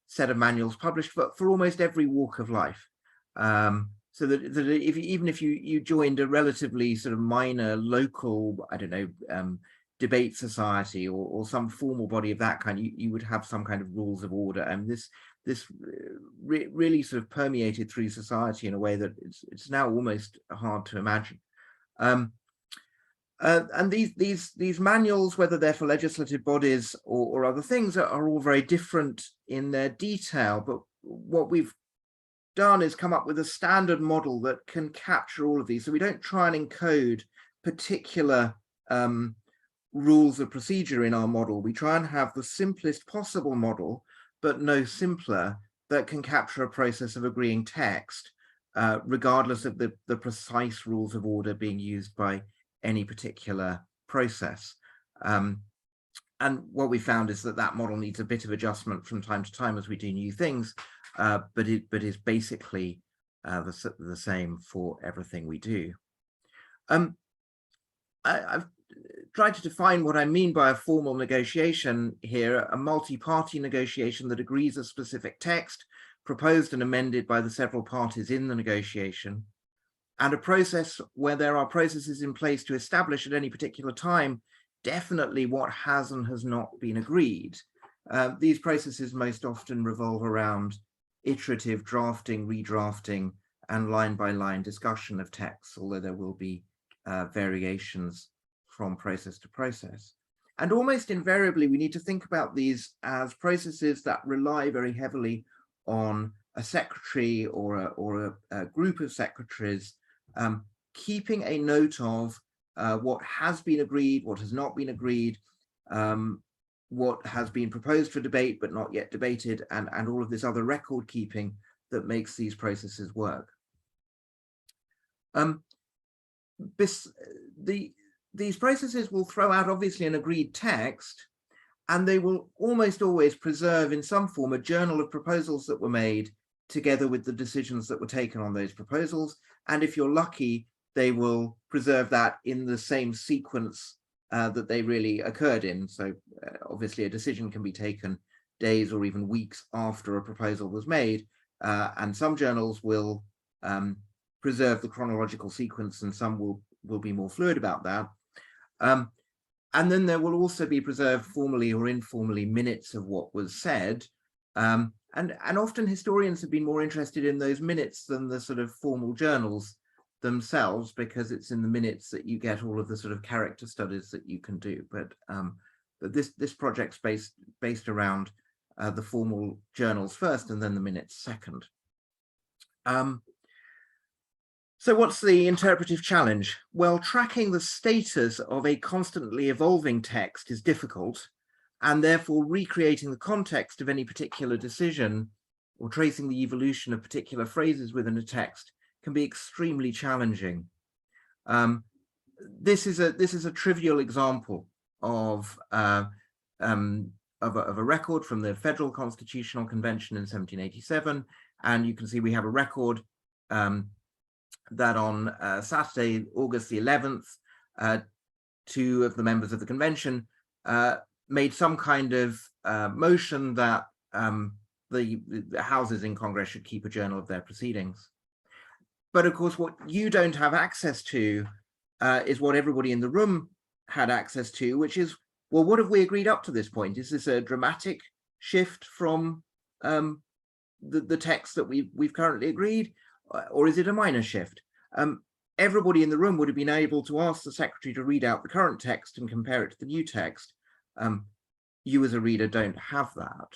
set of manuals published for almost every walk of life. So that even if you joined a relatively sort of minor local, I don't know, debate society or some formal body of that kind, you would have some kind of rules of order. And this really sort of permeated through society in a way that it's now almost hard to imagine. And these manuals, whether they're for legislative bodies or other things, are all very different in their detail. But what we've done is come up with a standard model that can capture all of these. So we don't try and encode particular rules of procedure in our model. We try and have the simplest possible model, but no simpler, that can capture a process of agreeing text, regardless of the precise rules of order being used by any particular process. And what we found is that model needs a bit of adjustment from time to time as we do new things, but is basically the same for everything we do. I've tried to define what I mean by a formal negotiation here: a multi-party negotiation that agrees a specific text, proposed and amended by the several parties in the negotiation, and a process where there are processes in place to establish at any particular time definitely what has and has not been agreed. These processes most often revolve around iterative drafting, redrafting, and line-by-line discussion of texts, although there will be variations from process to process. And almost invariably, we need to think about these as processes that rely very heavily on a secretary or a group of secretaries keeping a note of what has been agreed, what has not been agreed, what has been proposed for debate but not yet debated, and all of this other record keeping that makes these processes work. These processes will throw out obviously an agreed text, and they will almost always preserve in some form a journal of proposals that were made together with the decisions that were taken on those proposals. And if you're lucky, they will preserve that in the same sequence that they really occurred in. So obviously a decision can be taken days or even weeks after a proposal was made, and some journals will preserve the chronological sequence, and some will be more fluid about that. And then there will also be preserved formally or informally minutes of what was said. And often historians have been more interested in those minutes than the sort of formal journals themselves, because it's in the minutes that you get all of the sort of character studies that you can do. But this project's based around the formal journals first and then the minutes second. So what's the interpretive challenge? Well, tracking the status of a constantly evolving text is difficult, and therefore recreating the context of any particular decision or tracing the evolution of particular phrases within a text can be extremely challenging. This is a trivial example of a record from the Federal Constitutional Convention in 1787, and you can see we have a record that on Saturday, August the 11th, two of the members of the convention made some kind of motion that the houses in Congress should keep a journal of their proceedings. But of course, what you don't have access to is what everybody in the room had access to, which is, well, what have we agreed up to this point? Is this a dramatic shift from the text that we've currently agreed? Or is it a minor shift? Everybody in the room would have been able to ask the secretary to read out the current text and compare it to the new text. You as a reader don't have that.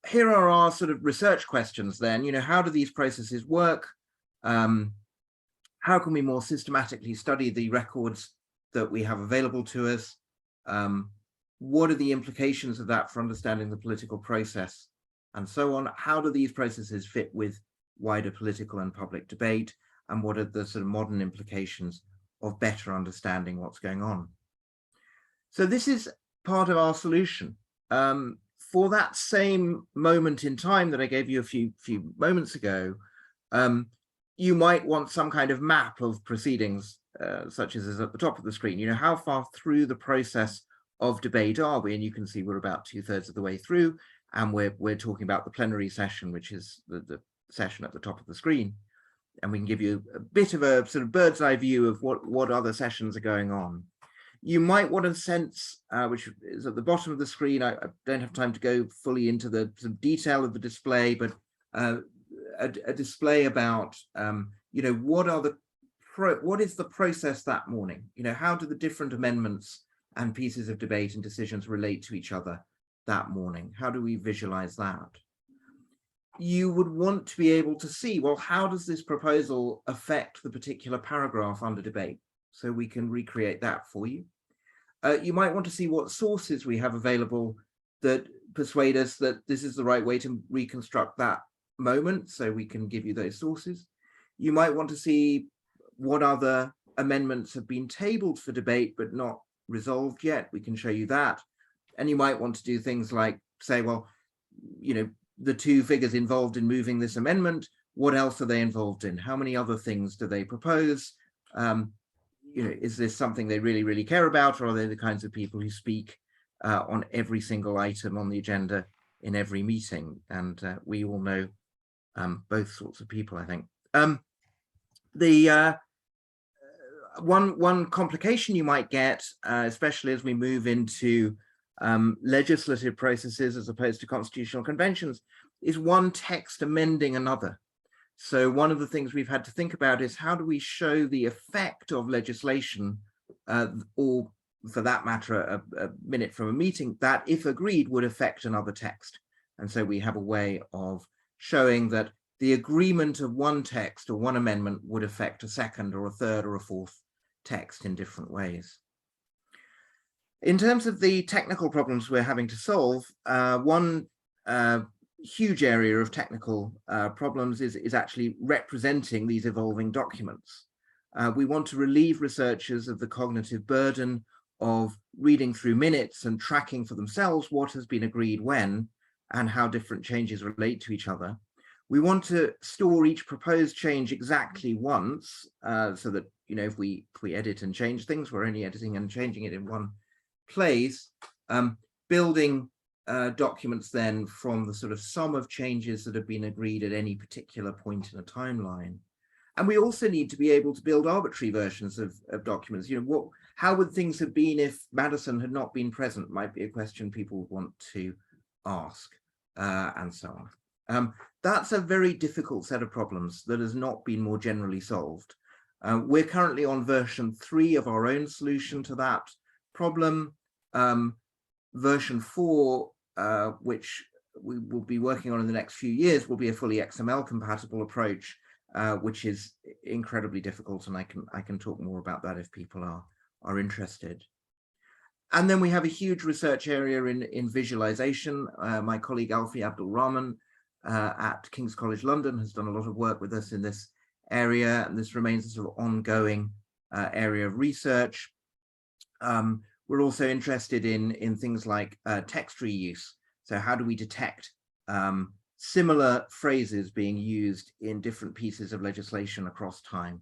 Here are our sort of research questions then. You know, how do these processes work? How can we more systematically study the records that we have available to us? What are the implications of that for understanding the political process? And so on. How do these processes fit with wider political and public debate? And what are the sort of modern implications of better understanding what's going on? So this is part of our solution. For that same moment in time that I gave you a few moments ago, you might want some kind of map of proceedings, such as is at the top of the screen. You know, how far through the process of debate are we? And you can see we're about 2/3 of the way through. And we're talking about the plenary session, which is the session at the top of the screen. And we can give you a bit of a sort of bird's eye view of what other sessions are going on. You might want a sense, which is at the bottom of the screen. I don't have time to go fully into the sort of detail of the display, but a display about, you know, what is the process that morning? You know, how do the different amendments and pieces of debate and decisions relate to each other that morning? How do we visualize that? You would want to be able to see, well, how does this proposal affect the particular paragraph under debate? So we can recreate that for you. You might want to see what sources we have available that persuade us that this is the right way to reconstruct that moment, so we can give you those sources. You might want to see what other amendments have been tabled for debate but not resolved yet. We can show you that. And you might want to do things like say, well, you know, the two figures involved in moving this amendment, what else are they involved in? How many other things do they propose? You know, is this something they really, really care about, or are they the kinds of people who speak on every single item on the agenda in every meeting? And we all know both sorts of people, I think. One complication you might get, especially as we move into legislative processes as opposed to constitutional conventions, is one text amending another. So one of the things we've had to think about is how do we show the effect of legislation, or for that matter, a minute from a meeting, that if agreed would affect another text. And so we have a way of showing that the agreement of one text or one amendment would affect a second or a third or a fourth text in different ways. In terms of the technical problems we're having to solve, one huge area of technical problems is actually representing these evolving documents. We want to relieve researchers of the cognitive burden of reading through minutes and tracking for themselves what has been agreed when and how different changes relate to each other. We want to store each proposed change exactly once, so that, you know, if we edit and change things, we're only editing and changing it in one place, building documents then from the sort of sum of changes that have been agreed at any particular point in a timeline. And we also need to be able to build arbitrary versions of documents. You know, how would things have been if Madison had not been present, might be a question people would want to ask, and so on. That's a very difficult set of problems that has not been more generally solved. We're currently on version 3 of our own solution to that problem. Version 4, which we will be working on in the next few years, will be a fully XML compatible approach, which is incredibly difficult, and I can talk more about that if people are interested. And then we have a huge research area in visualization. My colleague Alfie Abdul-Rahman at King's College London has done a lot of work with us in this area, and this remains a sort of ongoing area of research. We're also interested in things like text reuse. So how do we detect similar phrases being used in different pieces of legislation across time,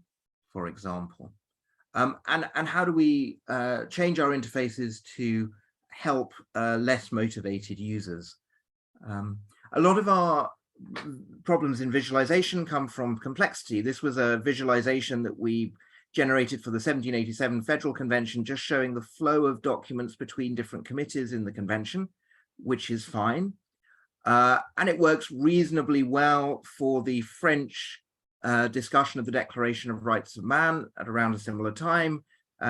for example? And how do we change our interfaces to help less motivated users? A lot of our problems in visualization come from complexity. This was a visualization that we generated for the 1787 Federal Convention, just showing the flow of documents between different committees in the convention, which is fine. And it works reasonably well for the French discussion of the Declaration of Rights of Man at around a similar time.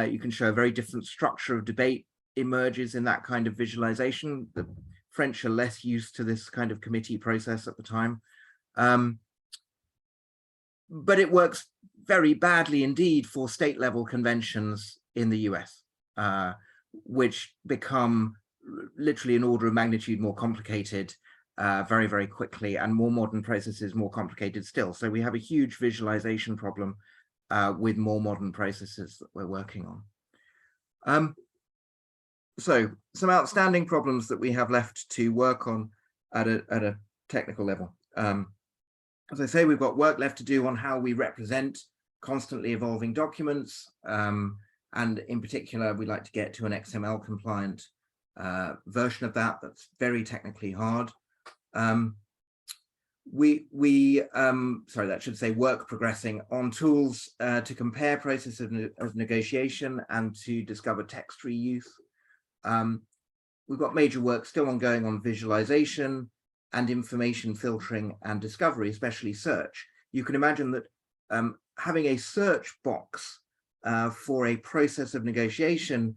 You can show a very different structure of debate emerges in that kind of visualization. The French are less used to this kind of committee process at the time. But it works very badly indeed for state level conventions in the US, which become literally an order of magnitude more complicated very, very quickly, and more modern processes more complicated still. So we have a huge visualization problem with more modern processes that we're working on. So some outstanding problems that we have left to work on at a technical level. As I say, we've got work left to do on how we represent constantly evolving documents. And in particular, we'd like to get to an XML compliant version of that. That's very technically hard. Sorry, that should say work progressing on tools to compare process of negotiation and to discover text reuse. We've got major work still ongoing on visualization and information filtering and discovery, especially search. You can imagine that having a search box for a process of negotiation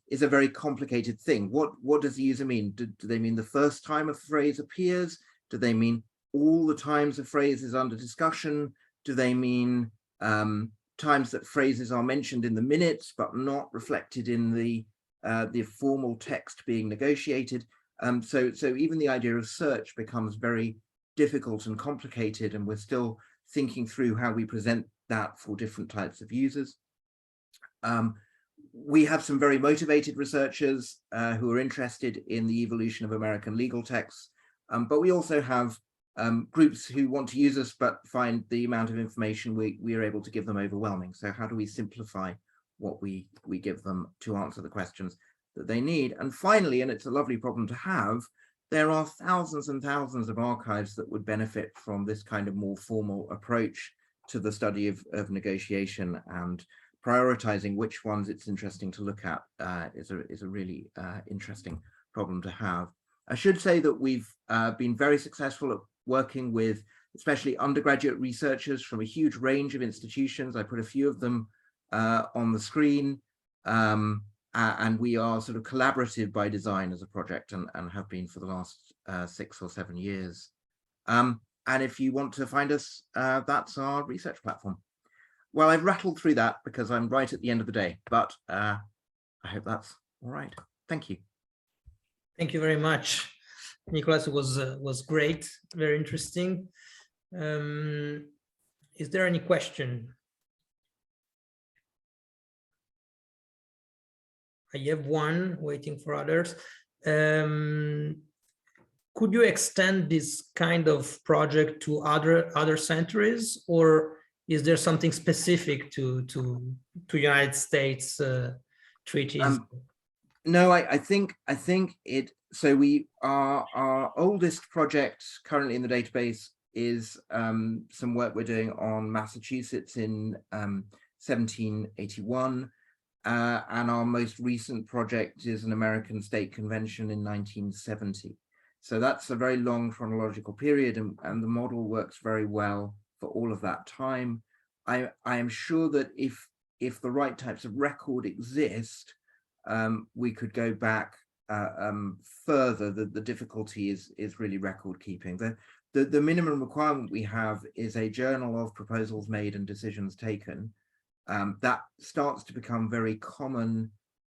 is a very complicated thing. What does the user mean? Do they mean the first time a phrase appears? Do they mean all the times a phrase is under discussion? Do they mean times that phrases are mentioned in the minutes but not reflected in the formal text being negotiated? So even the idea of search becomes very difficult and complicated, and we're still thinking through how we present that for different types of users. We have some very motivated researchers who are interested in the evolution of American legal texts, but we also have groups who want to use us but find the amount of information we are able to give them overwhelming. So how do we simplify what we give them to answer the questions that they need? And finally, and it's a lovely problem to have, there are thousands and thousands of archives that would benefit from this kind of more formal approach to the study of negotiation, and prioritizing which ones it's interesting to look at is a really interesting problem to have. I should say that we've been very successful at working with especially undergraduate researchers from a huge range of institutions. I put a few of them on the screen, and we are sort of collaborative by design as a project, and have been for the last 6 or 7 years. And if you want to find us, that's our research platform. Well, I've rattled through that because I'm right at the end of the day, but I hope that's All right, thank you. Thank you very much, Nicholas. It was great, very interesting. Is there any question? I have one, waiting for others. Could you extend this kind of project to other centuries, or is there something specific to United States treaties? No, I think it. So our oldest project currently in the database is some work we're doing on Massachusetts in 1781. And our most recent project is an American state convention in 1970. So that's a very long chronological period, and the model works very well for all of that time. I am sure that if the right types of record exist, we could go back further. The difficulty is really record keeping. The minimum requirement we have is a journal of proposals made and decisions taken. That starts to become very common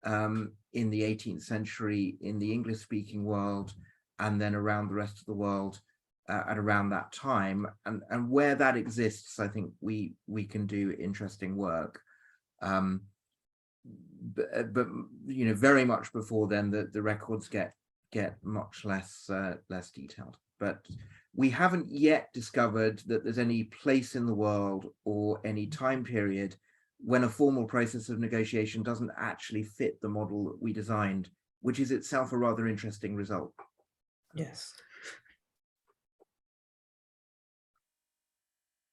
in the 18th century in the English-speaking world, and then around the rest of the world at around that time. And where that exists, I think we can do interesting work. But you know, very much before then, the records get much less detailed. But we haven't yet discovered that there's any place in the world or any time period when a formal process of negotiation doesn't actually fit the model that we designed, which is itself a rather interesting result. Yes.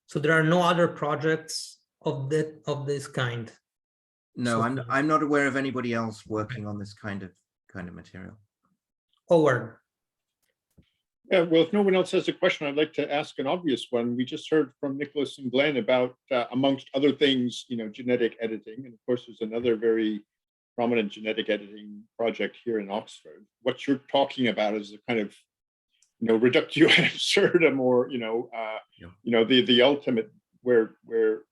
So there are no other projects of this kind? No, So I'm not aware of anybody else working on this kind of material. Howard. Yeah, well, if no one else has a question, I'd like to ask an obvious one. We just heard from Nicholas and Glenn about, amongst other things, you know, genetic editing. And of course, there's another very prominent genetic editing project here in Oxford. What you're talking about is a kind of, you know, reductio ad absurdum, or, you know, the ultimate where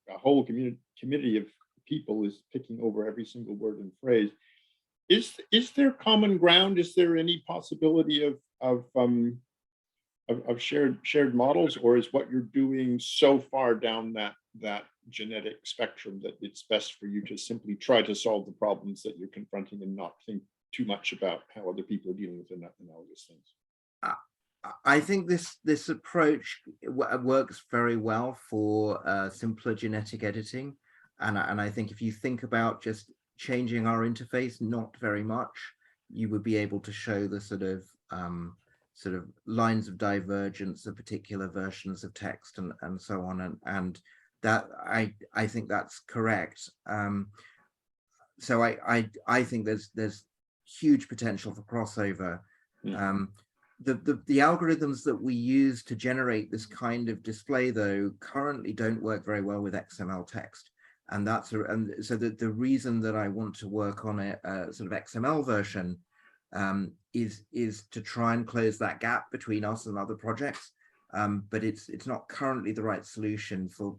a whole committee of people is picking over every single word and phrase. Is there common ground? Is there any possibility of shared models, or is what you're doing so far down that genetic spectrum that it's best for you to simply try to solve the problems that you're confronting and not think too much about how other people are dealing with analogous things? I think this approach works very well for simpler genetic editing, and I think if you think about just changing our interface not very much, you would be able to show the sort of lines of divergence of particular versions of text and so on, and that I think that's correct. So I think there's huge potential for crossover. The algorithms that we use to generate this kind of display, though, currently don't work very well with XML text, and so the reason that I want to work on a sort of XML version is to try and close that gap between us and other projects, but it's not currently the right solution for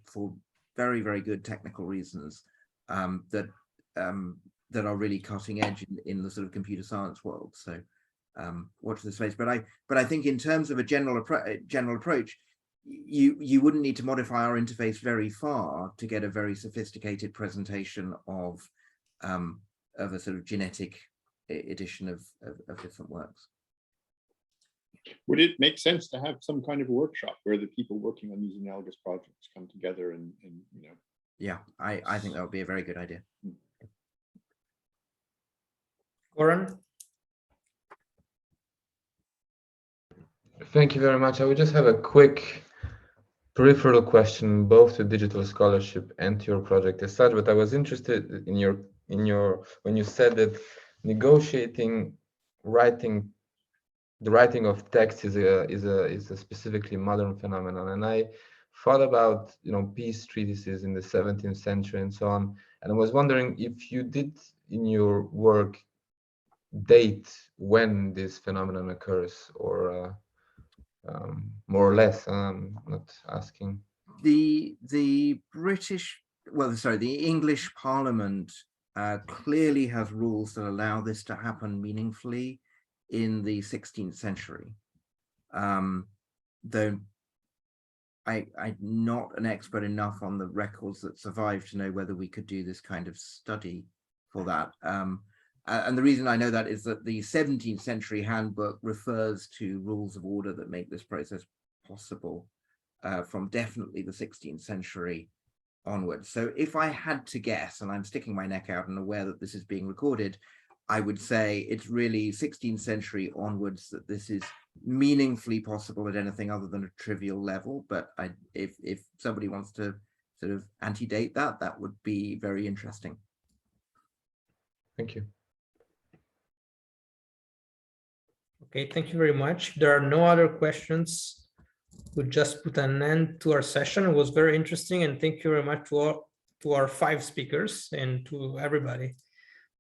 very, very good technical reasons that are really cutting edge in the sort of computer science world. So watch this space. But I think in terms of a general approach, you wouldn't need to modify our interface very far to get a very sophisticated presentation of a sort of genetic edition of different works. Would it make sense to have some kind of a workshop where the people working on these analogous projects come together and you know? Yeah, I think that would be a very good idea. Goran? Thank you very much. I would just have a quick peripheral question, both to digital scholarship and to your project as such. But I was interested in your when you said that negotiating the writing of text is a specifically modern phenomenon, and I thought about, you know, peace treatises in the 17th century and so on, and I was wondering if you did in your work date when this phenomenon occurs, or more or less. I'm not asking. The English Parliament clearly has rules that allow this to happen meaningfully in the 16th century. Though I'm not an expert enough on the records that survive to know whether we could do this kind of study for that. And the reason I know that is that the 17th century handbook refers to rules of order that make this process possible from definitely the 16th century onwards. So if I had to guess, and I'm sticking my neck out and aware that this is being recorded, I would say it's really 16th century onwards that this is meaningfully possible at anything other than a trivial level. But if somebody wants to sort of antedate that, that would be very interesting. Thank you. Okay, thank you very much. There are no other questions. We'll just put an end to our session. It was very interesting, and thank you very much to our 5 speakers and to everybody.